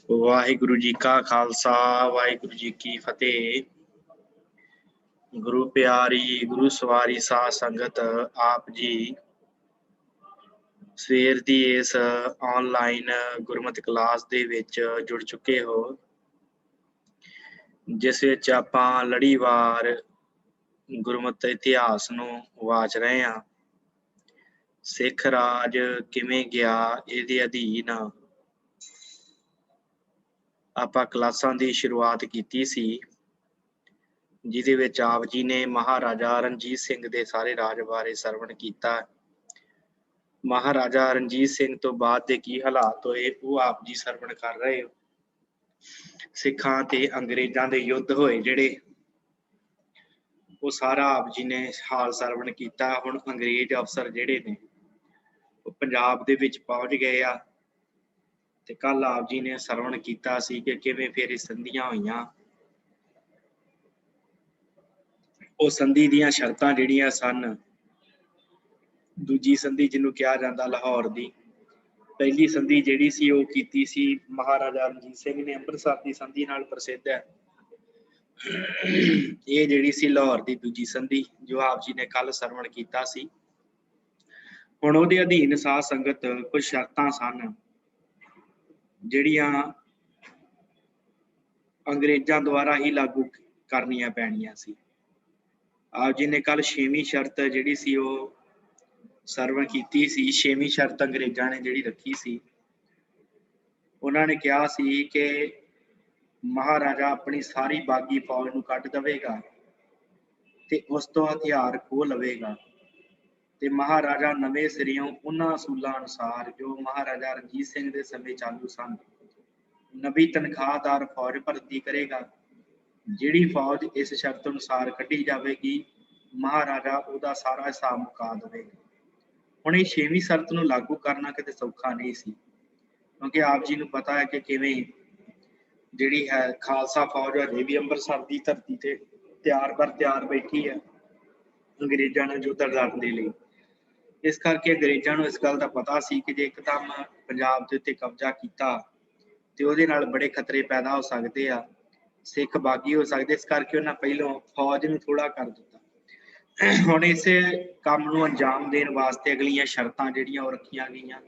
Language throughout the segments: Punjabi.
वाहिगुरु जी का खालसा वाहिगुरु जी की फतेह। गुरु प्यारी गुरु सवारी साध संगत आप जी ਸਵੇਰ ਦੀ ਇਸ ਆਨਲਾਈਨ ਗੁਰਮਤਿ ਕਲਾਸ ਦੇ ਵਿੱਚ ਜੁੜ ਚੁੱਕੇ ਹੋ, ਜਿਸ ਵਿੱਚ ਆਪਾਂ ਲੜੀਵਾਰ ਗੁਰਮਤਿ ਇਤਿਹਾਸ ਨੂੰ ਵਾਚ ਰਹੇ ਹਾਂ। ਸਿੱਖ ਰਾਜ ਕਿਵੇਂ ਗਿਆ ਇਹਦੇ ਅਧੀਨ ਆਪਾਂ ਕਲਾਸਾਂ ਦੀ ਸ਼ੁਰੂਆਤ ਕੀਤੀ ਸੀ, ਜਿਹਦੇ ਵਿੱਚ ਆਪ ਜੀ ਨੇ ਮਹਾਰਾਜਾ ਰਣਜੀਤ ਸਿੰਘ ਦੇ ਸਾਰੇ ਰਾਜ ਬਾਰੇ ਸਰਵਣ ਕੀਤਾ। ਮਹਾਰਾਜਾ ਰਣਜੀਤ ਸਿੰਘ ਤੋਂ ਬਾਅਦ ਦੇ ਕੀ ਹਾਲਾਤ ਹੋਏ ਉਹ ਆਪ ਜੀ ਸਰਵਣ ਕਰ ਰਹੇ ਹੋ। ਸਿੱਖਾਂ ਤੇ ਅੰਗਰੇਜ਼ਾਂ ਦੇ ਯੁੱਧ ਹੋਏ ਜਿਹੜੇ, ਉਹ ਸਾਰਾ ਆਪ ਜੀ ਨੇ ਹਾਲ ਸਰਵਣ ਕੀਤਾ। ਹੁਣ ਅੰਗਰੇਜ਼ ਅਫਸਰ ਜਿਹੜੇ ਨੇ ਉਹ ਪੰਜਾਬ ਦੇ ਵਿੱਚ ਪਹੁੰਚ ਗਏ ਆ, ਤੇ ਕੱਲ ਆਪ ਜੀ ਨੇ ਸਰਵਣ ਕੀਤਾ ਸੀ ਕਿ ਕਿਵੇਂ ਫਿਰ ਸੰਧੀਆਂ ਹੋਈਆਂ। ਉਹ ਸੰਧੀ ਦੀਆਂ ਸ਼ਰਤਾਂ ਜਿਹੜੀਆਂ ਸਨ, ਦੂਜੀ ਸੰਧੀ ਜਿਹਨੂੰ ਕਿਹਾ ਜਾਂਦਾ ਲਾਹੌਰ ਦੀ, ਪਹਿਲੀ ਸੰਧੀ ਜਿਹੜੀ ਸੀ ਉਹ ਕੀਤੀ ਸੀ ਮਹਾਰਾਜਾ ਰਣਜੀਤ ਸਿੰਘ ਨੇ ਅੰਮ੍ਰਿਤਸਰ ਦੀ ਸੰਧੀ ਨਾਲ ਪ੍ਰਸਿੱਧ ਹੈ। ਇਹ ਜਿਹੜੀ ਸੀ ਲਾਹੌਰ ਦੀ ਦੂਜੀ ਸੰਧੀ, ਜੋ ਆਪ ਜੀ ਨੇ ਕੱਲ ਸਰਵਣ ਕੀਤਾ ਸੀ। ਹੁਣ ਉਹਦੇ ਅਧੀਨ ਸਾਧ ਸੰਗਤ ਕੁਝ ਸ਼ਰਤਾਂ ਸਨ ਜਿਹੜੀਆਂ ਅੰਗਰੇਜ਼ਾਂ ਦੁਆਰਾ ਹੀ ਲਾਗੂ ਕਰਨੀਆਂ ਪੈਣੀਆਂ ਸੀ। ਆਪ ਜੀ ਨੇ ਕੱਲ 6ਵੀਂ ਸ਼ਰਤ ਜਿਹੜੀ ਸੀ ਉਹ ਸਰਵਣ ਕੀਤੀ ਸੀ। 6ਵੀਂ ਸ਼ਰਤ ਅੰਗਰੇਜ਼ਾਂ ਨੇ ਜਿਹੜੀ ਰੱਖੀ ਸੀ, ਉਹਨਾਂ ਨੇ ਕਿਹਾ ਸੀ ਕਿ ਮਹਾਰਾਜਾ ਆਪਣੀ ਸਾਰੀ ਬਾਗੀ ਫੌਜ ਨੂੰ ਕੱਢ ਦੇਵੇਗਾ ਤੇ ਉਸ ਤੋਂ ਹਥਿਆਰ ਖੋਹ ਲਵੇਗਾ, ਤੇ ਮਹਾਰਾਜਾ ਨਵੇਂ ਸਿਰਿਓਂ ਉਹਨਾਂ ਅਸੂਲਾਂ ਅਨੁਸਾਰ ਜੋ ਮਹਾਰਾਜਾ ਰਣਜੀਤ ਸਿੰਘ ਦੇ ਸਮੇਂ ਚਾਲੂ ਸਨ, ਨਵੀਂ ਤਨਖਾਹਦਾਰ ਫੌਜ ਭਰਤੀ ਕਰੇਗਾ। ਜਿਹੜੀ ਫੌਜ ਇਸ ਸ਼ਰਤ ਅਨੁਸਾਰ ਕੱਢੀ ਜਾਵੇਗੀ, ਮਹਾਰਾਜਾ ਉਹਦਾ ਸਾਰਾ ਹਿਸਾਬ ਮੁਕਾ ਦੇਵੇਗਾ। ਹੁਣ ਇਹ 6ਵੀਂ ਸ਼ਰਤ ਨੂੰ ਲਾਗੂ ਕਰਨਾ ਕਿਤੇ ਸੌਖਾ ਨਹੀਂ ਸੀ, ਕਿਉਂਕਿ ਆਪ ਜੀ ਨੂੰ ਪਤਾ ਹੈ ਕਿ ਕਿਵੇਂ ਜਿਹੜੀ ਹੈ ਖਾਲਸਾ ਫੌਜ ਹਜੇ ਵੀ ਅੰਮ੍ਰਿਤਸਰ ਦੀ ਧਰਤੀ ਤੇ ਤਿਆਰ ਬਰ ਤਿਆਰ ਬੈਠੀ ਹੈ ਅੰਗਰੇਜ਼ਾਂ ਨਾਲ ਯੁੱਧ ਲੜਨ ਦੇ ਲਈ। ਇਸ ਕਰਕੇ ਅੰਗਰੇਜ਼ਾਂ ਨੂੰ ਇਸ ਗੱਲ ਦਾ ਪਤਾ ਸੀ ਕਿ ਜੇ ਇੱਕਦਮ ਪੰਜਾਬ ਦੇ ਉੱਤੇ ਕਬਜ਼ਾ ਕੀਤਾ ਤੇ ਉਹਦੇ ਨਾਲ ਬੜੇ ਖਤਰੇ ਪੈਦਾ ਹੋ ਸਕਦੇ ਆ, ਸਿੱਖ ਬਾਗੀ ਹੋ ਸਕਦੇ। ਇਸ ਕਰਕੇ ਉਹਨਾਂ ਪਹਿਲੋਂ ਫੌਜ ਨੂੰ ਥੋੜਾ ਕਰ ਦਿੱਤਾ। ਹੁਣ ਇਸੇ ਕੰਮ ਨੂੰ ਅੰਜਾਮ ਦੇਣ ਵਾਸਤੇ ਅਗਲੀਆਂ ਸ਼ਰਤਾਂ ਜਿਹੜੀਆਂ ਉਹ ਰੱਖੀਆਂ ਗਈਆਂ।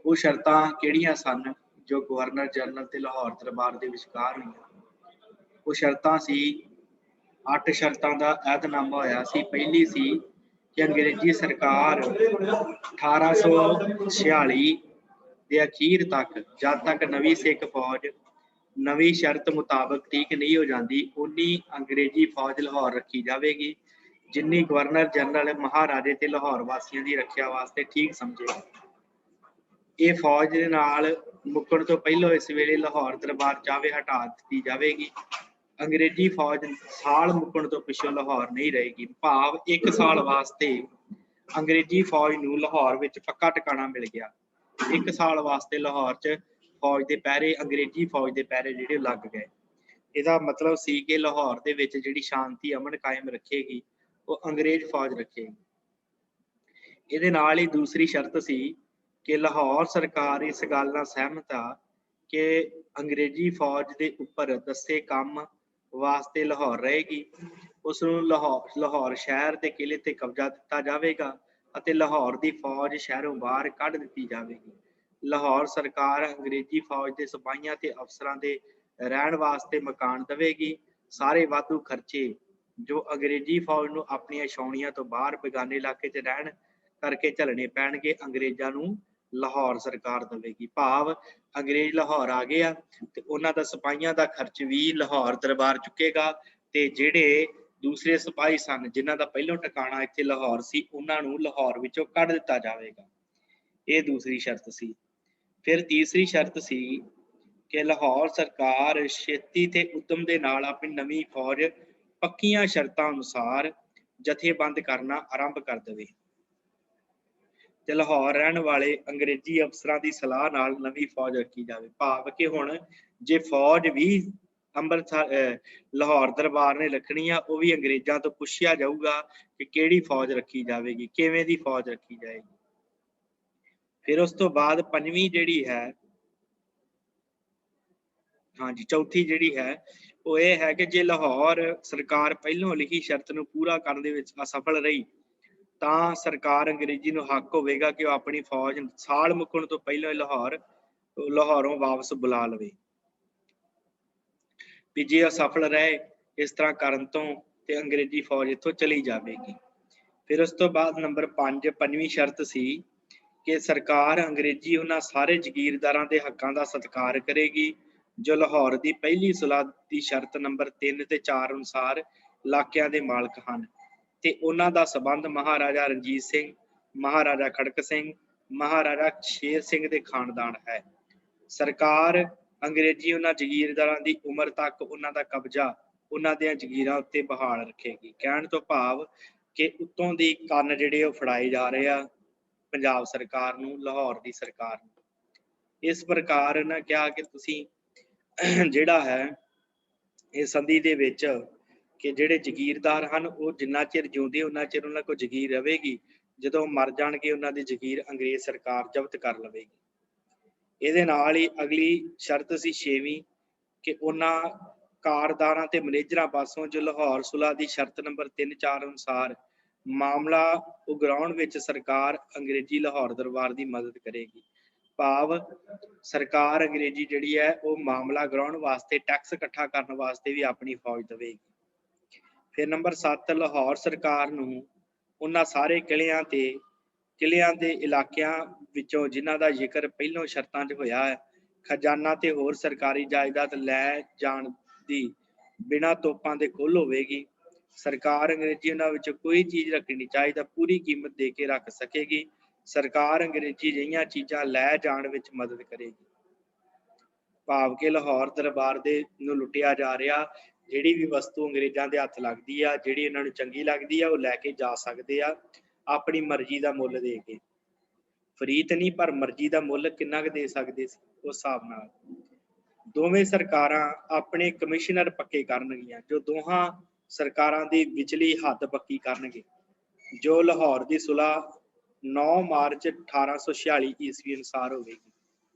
ਉਹ ਸ਼ਰਤਾਂ ਕਿਹੜੀਆਂ ਸਨ ਜੋ ਗਵਰਨਰ ਜਨਰਲ ਤੇ ਲਾਹੌਰ ਦਰਬਾਰ ਦੇ ਵਿਚਕਾਰ ਹੋਈਆਂ? ਉਹ ਸ਼ਰਤਾਂ ਸੀ, 8 ਸ਼ਰਤਾਂ ਦਾ ਅਹਿਦਨਾਮਾ ਹੋਇਆ ਸੀ। ਪਹਿਲੀ ਸੀ ਕਿ ਅੰਗਰੇਜ਼ੀ ਸਰਕਾਰ 1846 ਦੇ ਅਖੀਰ ਤੱਕ, ਜਦ ਤੱਕ ਨਵੀਂ ਸਿੱਖ ਫੌਜ ਨਵੀਂ ਸ਼ਰਤ ਮੁਤਾਬਕ ਠੀਕ ਨਹੀਂ ਹੋ ਜਾਂਦੀ, ਉਨੀ ਅੰਗਰੇਜ਼ੀ ਫੌਜ ਲਾਹੌਰ ਰੱਖੀ ਜਾਵੇਗੀ ਜਿੰਨੀ ਗਵਰਨਰ ਜਨਰਲ ਮਹਾਰਾਜੇ ਤੇ ਲਾਹੌਰ ਵਾਸੀਆਂ ਦੀ ਰੱਖਿਆ ਵਾਸਤੇ ਠੀਕ ਸਮਝੇਗਾ। ਇਹ ਫੌਜ ਦੇ ਨਾਲ ਮੁੱਕਣ ਤੋਂ ਪਹਿਲਾਂ ਇਸ ਵੇਲੇ ਲਾਹੌਰ ਦਰਬਾਰ ਚਾਵੇ ਹਟਾ ਦਿੱਤੀ ਜਾਵੇਗੀ। ਅੰਗਰੇਜ਼ੀ ਫੌਜ ਸਾਲ ਮੁੱਕਣ ਤੋਂ ਪਿੱਛੋਂ ਲਾਹੌਰ ਨਹੀਂ ਰਹੇਗੀ। ਭਾਵ 1 ਸਾਲ ਵਾਸਤੇ ਅੰਗਰੇਜ਼ੀ ਫੌਜ ਨੂੰ ਲਾਹੌਰ ਵਿੱਚ ਪੱਕਾ ਟਿਕਾਣਾ ਮਿਲ ਗਿਆ। 1 ਸਾਲ ਵਾਸਤੇ ਲਾਹੌਰ 'ਚ ਫੌਜ ਦੇ ਪਹਿਰੇ, ਅੰਗਰੇਜ਼ੀ ਫੌਜ ਦੇ ਪਹਿਰੇ ਜਿਹੜੇ ਲੱਗ ਗਏ। ਇਹਦਾ ਮਤਲਬ ਸੀ ਕਿ ਲਾਹੌਰ ਦੇ ਵਿੱਚ ਜਿਹੜੀ ਸ਼ਾਂਤੀ ਅਮਨ ਕਾਇਮ ਰੱਖੇਗੀ ਉਹ ਅੰਗਰੇਜ਼ ਫੌਜ ਰੱਖੇਗੀ। ਇਹਦੇ ਨਾਲ ਹੀ ਦੂਸਰੀ ਸ਼ਰਤ ਸੀ ਕਿ ਲਾਹੌਰ ਸਰਕਾਰ ਇਸ ਗੱਲ ਨਾਲ ਸਹਿਮਤ ਆ ਕਿ ਅੰਗਰੇਜ਼ੀ ਫੌਜ ਦੇ ਉੱਪਰ ਦੱਸੇ ਕੰਮ ਵਾਸਤੇ ਲਾਹੌਰ ਰਹੇਗੀ। ਉਸ ਨੂੰ ਲਾਹੌਰ ਸ਼ਹਿਰ ਦੇ ਕਿਲੇ ਤੇ ਕਬਜ਼ਾ ਦਿੱਤਾ ਜਾਵੇਗਾ ਅਤੇ ਲਾਹੌਰ ਦੀ ਫੌਜ ਸ਼ਹਿਰੋਂ ਬਾਹਰ ਕੱਢ ਦਿੱਤੀ ਜਾਵੇਗੀ। ਲਾਹੌਰ ਸਰਕਾਰ ਅੰਗਰੇਜ਼ੀ ਫੌਜ ਦੇ ਸਿਪਾਹੀਆਂ ਤੇ ਅਫਸਰਾਂ ਦੇ ਰਹਿਣ ਵਾਸਤੇ ਮਕਾਨ ਦੇਵੇਗੀ। ਸਾਰੇ ਵਾਧੂ ਖਰਚੇ ਜੋ ਅੰਗਰੇਜ਼ੀ ਫੌਜ ਨੂੰ ਆਪਣੀਆਂ ਛਾਉਣੀਆਂ ਤੋਂ ਬਾਹਰ ਬੇਗਾਨੇ ਇਲਾਕੇ 'ਚ ਰਹਿਣ ਕਰਕੇ ਝੱਲਣੇ ਪੈਣਗੇ, ਅੰਗਰੇਜ਼ਾਂ ਨੂੰ ਲਾਹੌਰ ਸਰਕਾਰ ਦੇਵੇਗੀ। ਭਾਵ ਅੰਗਰੇਜ਼ ਲਾਹੌਰ ਆ ਗਏ ਆ ਤੇ ਉਹਨਾਂ ਦਾ ਸਿਪਾਹੀਆਂ ਦਾ ਖਰਚ ਵੀ ਲਾਹੌਰ ਦਰਬਾਰ ਚੁੱਕੇਗਾ, ਤੇ ਜਿਹੜੇ ਦੂਸਰੇ ਸਿਪਾਹੀ ਸਨ ਜਿਨ੍ਹਾਂ ਦਾ ਪਹਿਲੋਂ ਟਿਕਾਣਾ ਇੱਥੇ ਲਾਹੌਰ ਸੀ, ਉਹਨਾਂ ਨੂੰ ਲਾਹੌਰ ਵਿੱਚੋਂ ਕੱਢ ਦਿੱਤਾ ਜਾਵੇਗਾ। ਇਹ ਦੂਸਰੀ ਸ਼ਰਤ ਸੀ। ਫਿਰ ਤੀਸਰੀ ਸ਼ਰਤ ਸੀ ਕਿ ਲਾਹੌਰ ਸਰਕਾਰ ਛੇਤੀ ਤੇ ਉਦਮ ਦੇ ਨਾਲ ਆਪਣੀ ਨਵੀਂ ਫੌਜ ਪੱਕੀਆਂ ਸ਼ਰਤਾਂ ਅਨੁਸਾਰ ਜਥੇਬੰਦ ਕਰਨਾ ਆਰੰਭ ਕਰ ਦੇਵੇ ਤੇ ਲਾਹੌਰ ਰਹਿਣ ਵਾਲੇ ਅੰਗਰੇਜ਼ੀ ਅਫਸਰਾਂ ਦੀ ਸਲਾਹ ਨਾਲ ਨਵੀਂ ਫੌਜ ਰੱਖੀ ਜਾਵੇ। ਭਾਵ ਕਿ ਹੁਣ ਜੇ ਫੌਜ ਵੀ ਅੰਮ੍ਰਿਤਸਰ ਲਾਹੌਰ ਦਰਬਾਰ ਨੇ ਰੱਖਣੀ ਆ, ਉਹ ਵੀ ਅੰਗਰੇਜ਼ਾਂ ਤੋਂ ਪੁੱਛਿਆ ਜਾਊਗਾ ਕਿ ਕਿਹੜੀ ਫੌਜ ਰੱਖੀ ਜਾਵੇਗੀ, ਕਿਵੇਂ ਦੀ ਫੌਜ ਰੱਖੀ ਜਾਏਗੀ। ਫਿਰ ਉਸ ਤੋਂ ਬਾਅਦ ਪੰਜਵੀਂ ਜਿਹੜੀ ਹੈ हाँ जी, चौथी जिहड़ी है वो ये है कि जे लाहौर सरकार पहलों लिखी शर्त नूं पूरा करन दे विच असफल रही ਤਾਂ ਸਰਕਾਰ ਅੰਗਰੇਜ਼ੀ ਨੂੰ ਹੱਕ ਹੋਵੇਗਾ ਕਿ ਉਹ ਆਪਣੀ ਫੌਜ ਸਾਲ ਮੁੱਕਣ ਤੋਂ ਪਹਿਲਾਂ ਲਾਹੌਰੋਂ ਵਾਪਸ ਬੁਲਾ ਲਵੇ। ਵੀ ਜੇ ਅਸਫਲ ਰਹੇ ਇਸ ਤਰ੍ਹਾਂ ਕਰਨ ਤੋਂ ਤੇ ਅੰਗਰੇਜ਼ੀ ਫੌਜ ਇੱਥੋਂ ਚਲੀ ਜਾਵੇਗੀ। ਫਿਰ ਉਸ ਤੋਂ ਬਾਅਦ ਨੰਬਰ 5 ਪੰਜਵੀਂ ਸ਼ਰਤ ਸੀ ਕਿ ਸਰਕਾਰ ਅੰਗਰੇਜ਼ੀ ਉਹਨਾਂ ਸਾਰੇ ਜ਼ਗੀਰਦਾਰਾਂ ਦੇ ਹੱਕਾਂ ਦਾ ਸਤਿਕਾਰ ਕਰੇਗੀ ਜੋ ਲਾਹੌਰ ਦੀ ਪਹਿਲੀ ਸੁਲ੍ਹਾ ਦੀ ਸ਼ਰਤ ਨੰਬਰ 3 ਤੇ 4 ਅਨੁਸਾਰ ਇਲਾਕਿਆਂ ਦੇ ਮਾਲਕ ਹਨ ਤੇ ਉਹਨਾਂ ਦਾ ਸਬੰਧ ਮਹਾਰਾਜਾ ਰਣਜੀਤ ਸਿੰਘ, ਮਹਾਰਾਜਾ ਖੜਕ ਸਿੰਘ, ਮਹਾਰਾਜਾ ਸ਼ੇਰ ਸਿੰਘ ਦੇ ਖਾਨਦਾਨ ਹੈ। ਸਰਕਾਰ ਅੰਗਰੇਜ਼ੀ ਉਹਨਾਂ ਜ਼ਗੀਰਦਾਰਾਂ ਦੀ ਉਮਰ ਤੱਕ ਉਹਨਾਂ ਦਾ ਕਬਜ਼ਾ ਉਹਨਾਂ ਦੀਆਂ ਜ਼ਗੀਰਾਂ ਉੱਤੇ ਬਹਾਲ ਰੱਖੇਗੀ। ਕਹਿਣ ਤੋਂ ਭਾਵ ਕਿ ਉੱਤੋਂ ਦੀ ਕੰਨ ਜਿਹੜੇ ਉਹ ਫੜਾਏ ਜਾ ਰਹੇ ਆ ਪੰਜਾਬ ਸਰਕਾਰ ਨੂੰ, ਲਾਹੌਰ ਦੀ ਸਰਕਾਰ ਨੂੰ। ਇਸ ਪ੍ਰਕਾਰ ਇਹਨਾਂ ਕਿਹਾ ਕਿ ਤੁਸੀਂ ਜਿਹੜਾ ਹੈ ਇਹ ਸੰਧੀ ਦੇ ਵਿੱਚ ਕਿ ਜਿਹੜੇ ਜ਼ਗੀਰਦਾਰ ਹਨ ਉਹ ਜਿੰਨਾ ਚਿਰ ਜਿਉਂਦੇ ਉਹਨਾਂ ਚਿਰ ਉਹਨਾਂ ਕੋਲ ਜ਼ਗੀਰ ਰਹੇਗੀ, ਜਦੋਂ ਮਰ ਜਾਣਗੇ ਉਹਨਾਂ ਦੀ ਜ਼ਗੀਰ ਅੰਗਰੇਜ਼ ਸਰਕਾਰ ਜ਼ਬਤ ਕਰ ਲਵੇਗੀ। ਇਹਦੇ ਨਾਲ ਹੀ ਅਗਲੀ ਸ਼ਰਤ ਸੀ 6ਵੀਂ ਕਿ ਉਹਨਾਂ ਕਾਰਦਾਰਾਂ ਤੇ ਮੈਨੇਜਰਾਂ ਪਾਸੋਂ ਜੋ ਲਾਹੌਰ ਸੁਲ੍ਹਾ ਦੀ ਸ਼ਰਤ ਨੰਬਰ 3-4 ਅਨੁਸਾਰ ਮਾਮਲਾ ਉਗਰਾਉਣ ਵਿੱਚ ਸਰਕਾਰ ਅੰਗਰੇਜ਼ੀ ਲਾਹੌਰ ਦਰਬਾਰ ਦੀ ਮਦਦ ਕਰੇਗੀ। ਭਾਵ ਸਰਕਾਰ ਅੰਗਰੇਜ਼ੀ ਜਿਹੜੀ ਹੈ ਉਹ ਮਾਮਲਾ ਗਰਾਉਣ ਵਾਸਤੇ ਟੈਕਸ ਇਕੱਠਾ ਕਰਨ ਵਾਸਤੇ ਵੀ ਆਪਣੀ ਫੌਜ ਦੇਵੇਗੀ। ਫਿਰ ਨੰਬਰ 7 ਲਾਹੌਰ ਸਰਕਾਰ ਨੂੰ ਉਹਨਾਂ ਸਾਰੇ ਕਿਲਿਆਂ ਦੇ ਇਲਾਕਿਆਂ ਵਿੱਚੋਂ ਜਿਨ੍ਹਾਂ ਦਾ ਜ਼ਿਕਰ ਪਹਿਲੋਂ ਸ਼ਰਤਾਂ 'ਚ ਹੋਇਆ ਹੈ ਖਜ਼ਾਨਾ ਤੇ ਹੋਰ ਸਰਕਾਰੀ ਜਾਇਦਾਦ ਲੈ ਜਾਣ ਦੀ ਬਿਨਾਂ ਤੋਪਾਂ ਦੇ ਖੁੱਲ੍ਹ ਹੋਵੇਗੀ। ਸਰਕਾਰ ਅੰਗਰੇਜ਼ੀ ਉਹਨਾਂ ਵਿੱਚ ਕੋਈ ਚੀਜ਼ ਰੱਖਣੀ ਨਹੀਂ ਚਾਹੀਦਾ, ਪੂਰੀ ਕੀਮਤ ਦੇ ਕੇ ਰੱਖ ਸਕੇਗੀ। ਸਰਕਾਰ ਅੰਗਰੇਜ਼ੀ ਜਿਹੀਆਂ ਚੀਜ਼ਾਂ ਲੈ ਜਾਣ ਵਿੱਚ ਮਦਦ ਕਰੇਗੀ। ਭਾਵ ਕਿ ਲਾਹੌਰ ਦਰਬਾਰ ਦੇ ਨੂੰ ਲੁੱਟਿਆ ਜਾ ਰਿਹਾ, ਜਿਹੜੀ ਵੀ ਵਸਤੂ ਅੰਗਰੇਜ਼ਾਂ ਦੇ ਹੱਥ ਲੱਗਦੀ ਆ, ਜਿਹੜੀ ਇਹਨਾਂ ਨੂੰ ਚੰਗੀ ਲੱਗਦੀ ਆ ਉਹ ਲੈ ਕੇ ਜਾ ਸਕਦੇ ਆ ਆਪਣੀ ਮਰਜ਼ੀ ਦਾ ਮੁੱਲ ਦੇ ਕੇ। ਫਰੀਤ ਨਹੀਂ ਪਰ ਮਰਜ਼ੀ ਦਾ ਮੁੱਲ ਕਿੰਨਾ ਕੁ ਦੇ ਸਕਦੇ ਸੀ ਉਸ ਹਿਸਾਬ ਨਾਲ। ਦੋਵੇਂ ਸਰਕਾਰਾਂ ਆਪਣੇ ਕਮਿਸ਼ਨਰ ਪੱਕੇ ਕਰਨਗੀਆਂ ਜੋ ਦੋਹਾਂ ਸਰਕਾਰਾਂ ਦੀ ਵਿਚਲੀ ਹੱਦ ਪੱਕੀ ਕਰਨਗੇ। ਜੋ ਲਾਹੌਰ ਦੀ ਸੁਲ੍ਹਾ 9 ਮਾਰਚ 1846 ਈਸਵੀ ਅਨੁਸਾਰ ਹੋਵੇਗੀ।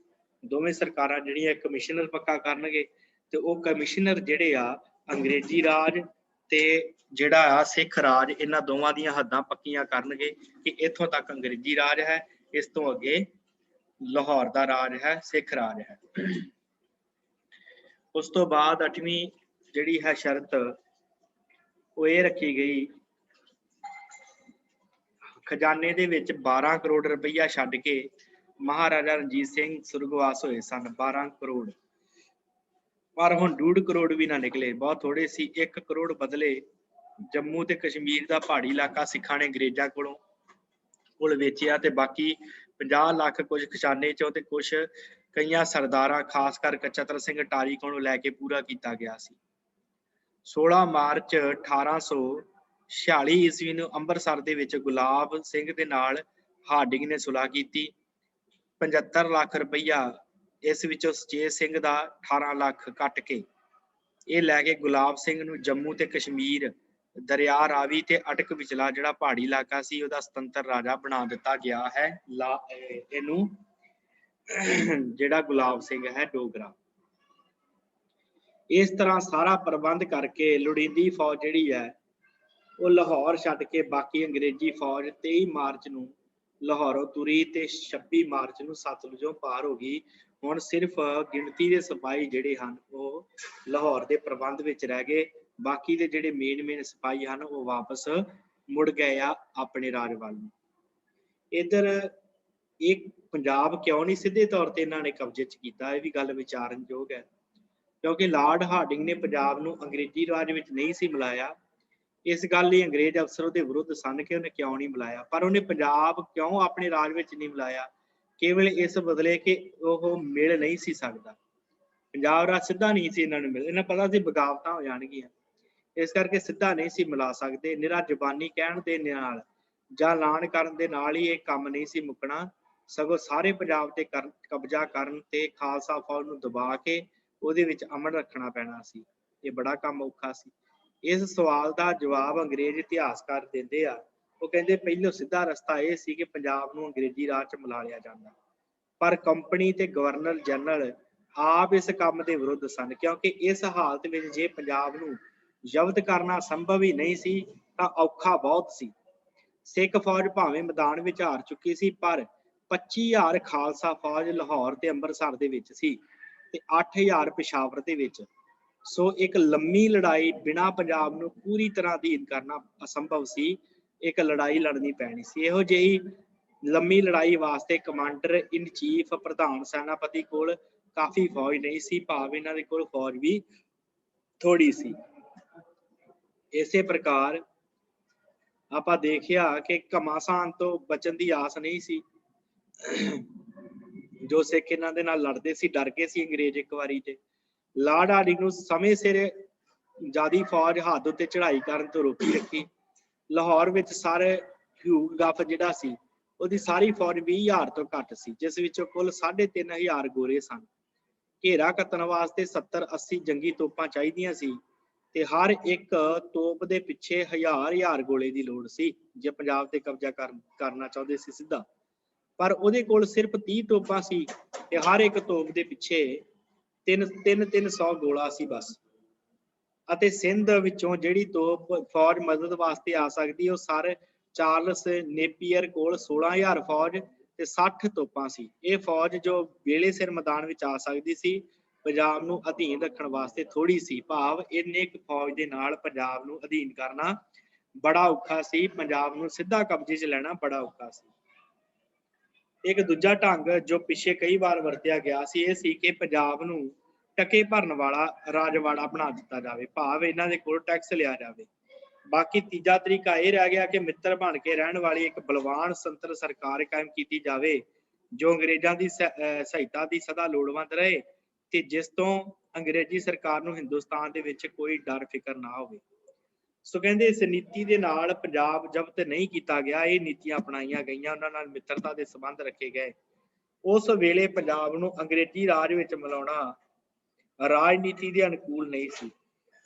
ਦੋਵੇਂ ਸਰਕਾਰਾਂ ਜਿਹੜੀਆਂ ਕਮਿਸ਼ਨਰ ਪੱਕਾ ਕਰਨਗੇ ਤੇ ਉਹ ਕਮਿਸ਼ਨਰ ਜਿਹੜੇ ਆ ਅੰਗਰੇਜ਼ੀ ਰਾਜ ਤੇ ਜਿਹੜਾ ਆ ਸਿੱਖ ਰਾਜ ਇਹਨਾਂ ਦੋਵਾਂ ਦੀਆਂ ਹੱਦਾਂ ਪੱਕੀਆਂ ਕਰਨਗੇ ਕਿ ਇੱਥੋਂ ਤੱਕ ਅੰਗਰੇਜ਼ੀ ਰਾਜ ਹੈ, ਇਸ ਤੋਂ ਅੱਗੇ ਲਾਹੌਰ ਦਾ ਰਾਜ ਹੈ, ਸਿੱਖ ਰਾਜ ਹੈ। ਉਸ ਤੋਂ ਬਾਅਦ 8ਵੀਂ ਜਿਹੜੀ ਹੈ ਸ਼ਰਤ ਉਹ ਇਹ ਰੱਖੀ ਗਈ ਖਜ਼ਾਨੇ ਦੇ ਵਿੱਚ 12 ਕਰੋੜ ਰੁਪਈਆ ਛੱਡ ਕੇ ਮਹਾਰਾਜਾ ਰਣਜੀਤ ਸਿੰਘ ਸੁਰਗਵਾਸ ਹੋਏ ਸਨ। 12 ਕਰੋੜ ਪਰ ਹੁਣ 1.5 ਕਰੋੜ ਵੀ ਨਾ ਨਿਕਲੇ, ਬਹੁਤ ਥੋੜੇ ਸੀ। 1 ਕਰੋੜ ਬਦਲੇ ਜੰਮੂ ਤੇ ਕਸ਼ਮੀਰ ਦਾ ਪਹਾੜੀ ਇਲਾਕਾ ਸਿੱਖਾਂ ਨੇ ਅੰਗਰੇਜ਼ਾਂ ਕੋਲ ਵੇਚਿਆ ਤੇ ਬਾਕੀ 50 ਲੱਖ ਕੁਝ ਖਜ਼ਾਨੇ ਚੋਂ ਤੇ ਕੁਝ ਕਈਆਂ ਸਰਦਾਰਾਂ ਖਾਸ ਕਰਕੇ ਚਤਰ ਸਿੰਘ ਅਟਾਰੀ ਕੋਲੋਂ ਲੈ ਕੇ ਪੂਰਾ ਕੀਤਾ ਗਿਆ ਸੀ। 16 ਮਾਰਚ 1846 ਈਸਵੀ ਨੂੰ ਅੰਮ੍ਰਿਤਸਰ ਦੇ ਵਿੱਚ ਗੁਲਾਬ ਸਿੰਘ ਦੇ ਨਾਲ ਹਾਰਡਿੰਗ ਨੇ ਸੁਲ੍ਹਾ ਕੀਤੀ। 75 ਲੱਖ ਰੁਪਈਆ ਇਸ ਵਿੱਚੋਂ ਸੁਚੇਤ ਸਿੰਘ ਦਾ 18 ਲੱਖ ਕੱਟ ਕੇ ਇਹ ਲੈ ਕੇ ਗੁਲਾਬ ਸਿੰਘ ਨੂੰ ਜੰਮੂ ਤੇ ਕਸ਼ਮੀਰ ਦਰਿਆ ਰਾਵੀ ਤੇ ਅਟਕ ਵਿਚਲਾ ਜਿਹੜਾ ਪਹਾੜੀ ਇਲਾਕਾ ਸੀ ਉਹਦਾ ਸੁਤੰਤਰ ਰਾਜਾ ਬਣਾ ਦਿੱਤਾ ਗਿਆ ਹੈ। ਇਹਨੂੰ ਜਿਹੜਾ ਗੁਲਾਬ ਸਿੰਘ ਹੈ ਡੋਗਰਾ। ਇਸ ਤਰ੍ਹਾਂ ਸਾਰਾ ਪ੍ਰਬੰਧ ਕਰਕੇ ਲੋੜੀਂਦੀ ਫੌਜ ਜਿਹੜੀ ਹੈ ਉਹ ਲਾਹੌਰ ਛੱਡ ਕੇ ਬਾਕੀ ਅੰਗਰੇਜ਼ੀ ਫੌਜ 23 ਮਾਰਚ ਨੂੰ ਲਾਹੌਰੋਂ ਤੁਰੀ ਤੇ 26 ਮਾਰਚ ਨੂੰ ਸਤਲੁਜੋਂ ਪਾਰ ਹੋ ਗਈ। ਹੁਣ ਸਿਰਫ ਗਿਣਤੀ ਦੇ ਸਿਪਾਹੀ ਜਿਹੜੇ ਹਨ ਉਹ ਲਾਹੌਰ ਦੇ ਪ੍ਰਬੰਧ ਵਿੱਚ ਰਹਿ ਗਏ, ਬਾਕੀ ਦੇ ਜਿਹੜੇ ਮੇਨ ਸਿਪਾਹੀ ਹਨ ਉਹ ਵਾਪਸ ਮੁੜ ਗਏ ਆ ਆਪਣੇ ਰਾਜ ਵੱਲ ਨੂੰ। ਇੱਧਰ ਇਹ ਪੰਜਾਬ ਕਿਉਂ ਨਹੀਂ ਸਿੱਧੇ ਤੌਰ ਤੇ ਇਹਨਾਂ ਨੇ ਕਬਜ਼ੇ 'ਚ ਕੀਤਾ, ਇਹ ਵੀ ਗੱਲ ਵਿਚਾਰਨਯੋਗ ਹੈ। ਕਿਉਂਕਿ ਲਾਰਡ ਹਾਰਡਿੰਗ ਨੇ ਪੰਜਾਬ ਨੂੰ ਅੰਗਰੇਜ਼ੀ ਰਾਜ ਵਿੱਚ ਨਹੀਂ ਸੀ ਮਿਲਾਇਆ। ਇਸ ਗੱਲ ਲਈ ਅੰਗਰੇਜ਼ ਅਫਸਰ ਉਹਦੇ ਵਿਰੁੱਧ ਸਨ ਕਿ ਉਹਨੇ ਕਿਉਂ ਨਹੀਂ ਮਿਲਾਇਆ, ਪਰ ਉਹਨੇ ਪੰਜਾਬ ਕਿਉਂ ਆਪਣੇ ਰਾਜ ਵਿੱਚ ਨਹੀਂ ਮਿਲਾਇਆ, ਕੇਵਲ ਇਸ ਬਦਲੇ ਕਿ ਉਹ ਮਿਲ ਨਹੀਂ ਸੀ ਸਕਦਾ। ਪੰਜਾਬ ਰਾਜ ਸਿੱਧਾ ਨਹੀਂ ਸੀ ਇਹਨਾਂ ਨੂੰ ਮਿਲ, ਇਹਨਾਂ ਪਤਾ ਸੀ ਬਗਾਵਤਾਂ ਹੋ ਜਾਣਗੀਆਂ, ਇਸ ਕਰਕੇ ਸਿੱਧਾ ਨਹੀਂ ਸੀ ਮਿਲਾ ਸਕਦੇ। ਨਿਰਾ ਜ਼ੁਬਾਨੀ ਕਹਿਣ ਦੇ ਨਾਲ ਜਾਂ ਐਲਾਨ ਕਰਨ ਦੇ ਨਾਲ ਹੀ ਇਹ ਕੰਮ ਨਹੀਂ ਸੀ ਮੁੱਕਣਾ, ਸਗੋਂ ਸਾਰੇ ਪੰਜਾਬ ਤੇ ਕਬਜ਼ਾ ਕਰਨ ਤੇ ਖਾਲਸਾ ਫੌਜ ਨੂੰ ਦਬਾ ਕੇ ਉਹਦੇ ਵਿੱਚ ਅਮਨ ਰੱਖਣਾ ਪੈਣਾ ਸੀ। ਇਹ ਬੜਾ ਕੰਮ ਔਖਾ ਸੀ। ਇਸ ਸਵਾਲ ਦਾ ਜਵਾਬ ਅੰਗਰੇਜ਼ ਇਤਿਹਾਸਕਾਰ ਦਿੰਦੇ ਆ। ਉਹ ਕਹਿੰਦੇ ਪਹਿਲੋਂ ਸਿੱਧਾ ਰਸਤਾ ਇਹ ਸੀ ਕਿ ਪੰਜਾਬ ਨੂੰ ਅੰਗਰੇਜ਼ੀ ਰਾਜ 'ਚ ਮਿਲਾ ਲਿਆ ਜਾਂਦਾ, ਪਰ ਕੰਪਨੀ ਤੇ ਗਵਰਨਰ ਜਨਰਲ ਆਪ ਇਸ ਕੰਮ ਦੇ ਵਿਰੁੱਧ ਸਨ, ਕਿਉਂਕਿ ਇਸ ਹਾਲਤ ਵਿੱਚ ਜੇ ਪੰਜਾਬ ਨੂੰ ਜ਼ਬਤ ਕਰਨਾ ਸੰਭਵ ਹੀ ਨਹੀਂ ਸੀ ਤਾਂ ਔਖਾ ਬਹੁਤ ਸੀ। ਸਿੱਖ ਫੌਜ ਭਾਵੇਂ ਮੈਦਾਨ ਵਿੱਚ ਹਾਰ ਚੁੱਕੀ ਸੀ, ਪਰ 25,000 ਖਾਲਸਾ ਫੌਜ ਲਾਹੌਰ ਤੇ ਅੰਮ੍ਰਿਤਸਰ ਦੇ ਵਿੱਚ ਸੀ ਤੇ 8,000 ਪਿਸ਼ਾਵਰ ਦੇ ਵਿੱਚ। ਸੋ ਇੱਕ ਲੰਮੀ ਲੜਾਈ ਬਿਨਾਂ ਪੰਜਾਬ ਨੂੰ ਪੂਰੀ ਤਰ੍ਹਾਂ ਅਧੀਨ ਕਰਨਾ ਅਸੰਭਵ ਸੀ। ਇੱਕ ਲੜਾਈ ਲੜਨੀ ਪੈਣੀ ਸੀ। ਇਹੋ ਜਿਹੀ ਲੰਮੀ ਲੜਾਈ ਵਾਸਤੇ ਕਮਾਂਡਰ ਇਨ ਚੀਫ ਪ੍ਰਧਾਨ ਸੈਨਾਪਤੀ ਕੋਲ ਕਾਫੀ ਫੌਜ ਨਹੀਂ ਸੀ, ਭਾਵ ਇਹਨਾਂ ਦੇ ਕੋਲ ਫੌਜ ਵੀ ਥੋੜੀ ਸੀ। ਇਸੇ ਪ੍ਰਕਾਰ ਆਪਾਂ ਦੇਖਿਆ ਕਿ ਘਮਾਸਾਨ ਤੋਂ ਬਚਣ ਦੀ ਆਸ ਨਹੀਂ ਸੀ। ਜੋ ਸਿੱਖ ਇਹਨਾਂ ਦੇ ਨਾਲ ਲੜਦੇ ਸੀ ਡਰ ਗਏ ਸੀ ਅੰਗਰੇਜ਼ ਇੱਕ ਵਾਰੀ ਤੇ। ਲਾਰਡ ਹਾਰਡਿੰਗ ਨੂੰ ਸਮੇਂ ਸਿਰ ਜਿਆਦੀ ਫੌਜ ਹੱਦ ਉੱਤੇ ਚੜ੍ਹਾਈ ਕਰਨ ਤੋਂ ਰੋਕੀ ਰੱਖੀ। ਲਾਹੌਰ ਵਿੱਚ ਸਾਰੇ ਹਿਊਗ ਗੱਫ ਜਿਹੜਾ ਸੀ ਉਹਦੀ ਸਾਰੀ ਫੌਜ 20,000 ਤੋਂ ਘੱਟ ਸੀ, ਜਿਸ ਵਿੱਚੋਂ ਕੁੱਲ 3,500 ਗੋਰੇ ਸਨ। ਘੇਰਾ ਕੱਤਣ ਵਾਸਤੇ 70-80 ਜੰਗੀ ਤੋਪਾਂ ਚਾਹੀਦੀਆਂ ਸੀ ਤੇ ਹਰ ਇੱਕ ਤੋਪ ਦੇ ਪਿੱਛੇ 1000 ਗੋਲੇ ਦੀ ਲੋੜ ਸੀ ਜੇ ਪੰਜਾਬ ਤੇ ਕਬਜ਼ਾ ਕਰਨਾ ਚਾਹੁੰਦੇ ਸੀ ਸਿੱਧਾ। ਪਰ ਉਹਦੇ ਕੋਲ ਸਿਰਫ 30 ਤੋਪਾਂ ਸੀ ਤੇ ਹਰ ਇੱਕ ਤੋਪ ਦੇ ਪਿੱਛੇ 300 ਗੋਲਾ ਸੀ ਬਸ। ਅਤੇ ਸਿੰਧ ਵਿੱਚੋਂ ਜਿਹੜੀ ਤੋਪ ਫੌਜ ਮਦਦ ਵਾਸਤੇ ਆ ਸਕਦੀ ਉਹ ਸਰ ਚਾਰਲਸ ਨੇਪੀਅਰ ਕੋਲ 16,000 ਫੌਜ ਤੇ 60 ਤੋਪਾਂ ਸੀ। ਇਹ ਫੌਜ ਜੋ ਵੇਲੇ ਸਿਰ ਮੈਦਾਨ ਵਿੱਚ ਆ ਸਕਦੀ ਸੀ ਪੰਜਾਬ ਨੂੰ ਅਧੀਨ ਰੱਖਣ ਵਾਸਤੇ ਥੋੜੀ ਸੀ, ਭਾਵ ਇੰਨੇ ਇੱਕ ਫੌਜ ਦੇ ਨਾਲ ਪੰਜਾਬ ਨੂੰ ਅਧੀਨ ਕਰਨਾ ਬੜਾ ਔਖਾ ਸੀ, ਪੰਜਾਬ ਨੂੰ ਸਿੱਧਾ ਕਬਜ਼ੇ 'ਚ ਲੈਣਾ ਬੜਾ ਔਖਾ ਸੀ। ਇੱਕ ਦੂਜਾ ਢੰਗ ਜੋ ਪਿੱਛੇ ਕਈ ਵਾਰ ਵਰਤਿਆ ਗਿਆ ਸੀ ਇਹ ਸੀ ਕਿ ਪੰਜਾਬ ਨੂੰ ਟਕੇ ਭਰਨ ਵਾਲਾ ਰਾਜਵਾੜਾ ਬਣਾ ਦਿੱਤਾ ਜਾਵੇ, ਭਾਵ ਇਹਨਾਂ ਦੇ ਕੋਲ ਟੈਕਸ ਲਿਆ ਜਾਵੇ। ਬਾਕੀ ਤੀਜਾ ਤਰੀਕਾ ਇਹ ਰਹਿ ਗਿਆ ਕਿ ਮਿੱਤਰ ਬਣ ਕੇ ਰਹਿਣ ਵਾਲੀ ਇੱਕ ਬਲਵਾਨ ਸੰਤਰ ਸਰਕਾਰ ਕਾਇਮ ਕੀਤੀ ਜਾਵੇ ਜੋ ਅੰਗਰੇਜ਼ਾਂ ਦੀ ਸਹਾਇਤਾ ਦੀ ਸਦਾ ਲੋੜਵੰਦ ਰਹੇ ਤੇ ਜਿਸ ਤੋਂ ਅੰਗਰੇਜ਼ੀ ਸਰਕਾਰ ਨੂੰ ਹਿੰਦੁਸਤਾਨ ਦੇ ਵਿੱਚ ਕੋਈ ਡਰ ਫਿਕਰ ਨਾ ਹੋਵੇ। ਸੋ ਕਹਿੰਦੇ ਇਸ ਨੀਤੀ ਦੇ ਨਾਲ ਪੰਜਾਬ ਜ਼ਬਤ ਨਹੀਂ ਕੀਤਾ ਗਿਆ, ਇਹ ਨੀਤੀਆਂ ਅਪਣਾਈਆਂ ਗਈਆਂ, ਉਹਨਾਂ ਨਾਲ ਮਿੱਤਰਤਾ ਦੇ ਸੰਬੰਧ ਰੱਖੇ ਗਏ। ਉਸ ਵੇਲੇ ਪੰਜਾਬ ਨੂੰ ਅੰਗਰੇਜ਼ੀ ਰਾਜ ਵਿੱਚ ਮਿਲਾਉਣਾ ਰਾਜਨੀਤੀ ਦੇ ਅਨੁਕੂਲ ਨਹੀਂ ਸੀ।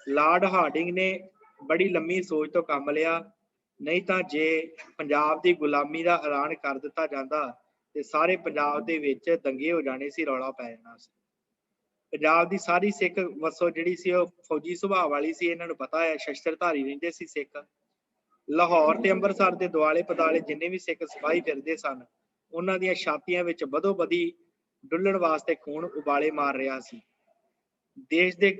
ਲਾਰਡ ਹਾਰਡਿੰਗ ਨੇ ਬੜੀ ਲੰਮੀ ਸੋਚ ਤੋਂ ਕੰਮ ਲਿਆ, ਨਹੀਂ ਤਾਂ ਜੇ ਪੰਜਾਬ ਦੀ ਗੁਲਾਮੀ ਦਾ ਐਲਾਨ ਕਰ ਦਿੱਤਾ ਜਾਂਦਾ ਤੇ ਸਾਰੇ ਪੰਜਾਬ ਦੇ ਵਿੱਚ ਦੰਗੇ ਹੋ ਜਾਣੇ ਸੀ, ਰੌਲਾ ਪੈ ਜਾਣਾ ਸੀ। ਪੰਜਾਬ ਦੀ ਸਾਰੀ ਸਿੱਖ ਵਸੋਂ ਜਿਹੜੀ ਸੀ ਉਹ ਫੌਜੀ ਸੁਭਾਅ ਵਾਲੀ ਸੀ, ਇਹਨਾਂ ਨੂੰ ਪਤਾ ਹੈ, ਸ਼ਸਤਰਧਾਰੀ ਰਹਿੰਦੇ ਸੀ ਸਿੱਖ। ਲਾਹੌਰ ਤੇ ਅੰਮ੍ਰਿਤਸਰ ਦੇ ਦੁਆਲੇ ਪਦਾਲੇ ਜਿੰਨੇ ਵੀ ਸਿੱਖ ਸਿਪਾਹੀ ਫਿਰਦੇ ਸਨ ਉਹਨਾਂ ਦੀਆਂ ਛਾਤੀਆਂ ਵਿੱਚ ਬਦੋ ਬਦੀ ਡੁੱਲਣ ਵਾਸਤੇ ਖੂਨ ਉਬਾਲੇ ਮਾਰ ਰਿਹਾ ਸੀ। ਦੇਸ਼ ਦੇ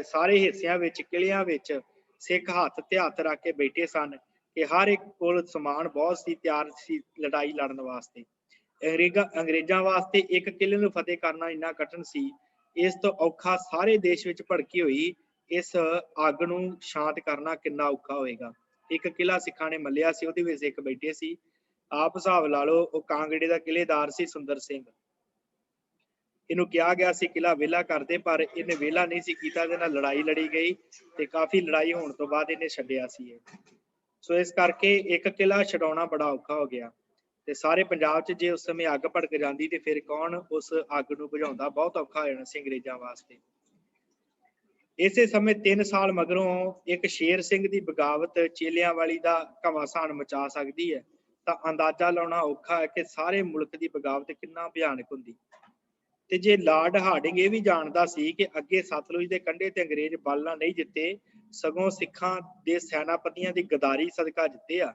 ਸਾਰੇ ਹਿੱਸਿਆਂ ਵਿੱਚ ਕਿਲਿਆਂ ਵਿੱਚ ਸਿੱਖ ਹੱਥ ਤੇ ਹੱਥ ਰੱਖ ਕੇ ਬੈਠੇ ਸਨ ਕਿ ਹਰ ਇੱਕ ਕੋਲ ਸਮਾਨ ਬਹੁਤ ਸੀ, ਤਿਆਰ ਸੀ ਲੜਾਈ ਲੜਨ ਵਾਸਤੇ। ਅੰਗਰੇਜ਼ਾਂ ਵਾਸਤੇ ਇੱਕ ਕਿਲੇ ਨੂੰ ਫਤਿਹ ਕਰਨਾ ਇੰਨਾ ਕਠਿਨ ਸੀ, ਇਸ ਤੋਂ ਔਖਾ ਸਾਰੇ ਦੇਸ਼ ਵਿੱਚ ਭੜਕੀ ਹੋਈ ਇਸ ਅੱਗ ਨੂੰ ਸ਼ਾਂਤ ਕਰਨਾ ਕਿੰਨਾ ਔਖਾ ਹੋਏਗਾ। ਇੱਕ ਕਿਲਾ ਸਿੱਖਾਂ ਨੇ ਮੱਲਿਆ ਸੀ, ਉਹਦੇ ਵਿੱਚ ਸਿੱਖ ਬੈਠੇ ਸੀ। ਆਪ ਹਿਸਾਬ ਲਾ ਲਓ, ਉਹ ਕਾਂਗੜੇ ਦਾ ਕਿਲੇਦਾਰ ਸੀ ਸੁੰਦਰ ਸਿੰਘ। ਇਹਨੂੰ ਕਿਹਾ ਗਿਆ ਸੀ ਕਿਲਾ ਵਿਹਲਾ ਕਰਦੇ, ਪਰ ਇਹਨੇ ਵਿਹਲਾ ਨਹੀਂ ਸੀ ਕੀਤਾ, ਇਹਦੇ ਨਾਲ ਲੜਾਈ ਲੜੀ ਗਈ ਤੇ ਕਾਫੀ ਲੜਾਈ ਹੋਣ ਤੋਂ ਬਾਅਦ ਇਹਨੇ ਛੱਡਿਆ ਸੀ ਇਹ। ਸੋ ਇਸ ਕਰਕੇ ਇੱਕ ਕਿਲਾ ਛਡਾਉਣਾ ਬੜਾ ਔਖਾ ਹੋ ਗਿਆ ਤੇ ਸਾਰੇ ਪੰਜਾਬ 'ਚ ਜੇ ਉਸ ਸਮੇਂ ਅੱਗ ਭੜਕ ਜਾਂਦੀ ਤੇ ਫਿਰ ਕੌਣ ਉਸ ਅੱਗ ਨੂੰ ਬੁਝਾਉਂਦਾ, ਬਹੁਤ ਔਖਾ ਹੋ ਜਾਣਾ ਸੀ ਅੰਗਰੇਜ਼ਾਂ ਵਾਸਤੇ। ਇਸੇ ਸਮੇਂ 3 ਸਾਲ ਮਗਰੋਂ ਇੱਕ ਸ਼ੇਰ ਸਿੰਘ ਦੀ ਬਗਾਵਤ ਚੇਲਿਆਂ ਵਾਲੀ ਦਾ ਘਮਾਸਾਨ ਮਚਾ ਸਕਦੀ ਹੈ, ਤਾਂ ਅੰਦਾਜ਼ਾ ਲਾਉਣਾ ਔਖਾ ਹੈ ਕਿ ਸਾਰੇ ਮੁਲਕ ਦੀ ਬਗਾਵਤ ਕਿੰਨਾ ਭਿਆਨਕ ਹੁੰਦੀ। ਤੇ ਜੇ ਲਾਰਡ ਹਾਰਡਿੰਗ ਇਹ ਵੀ ਜਾਣਦਾ ਸੀ ਕਿ ਅੱਗੇ ਸਤਲੁਜ ਦੇ ਕੰਢੇ ਤੇ ਅੰਗਰੇਜ਼ ਬਲ ਨਾਲ ਨਹੀਂ ਜਿੱਤੇ, ਸਗੋਂ ਸਿੱਖਾਂ ਦੇ ਸੈਨਾਪਤੀਆਂ ਦੀ ਗਦਾਰੀ ਸਦਕਾ ਜਿੱਤੇ ਆ,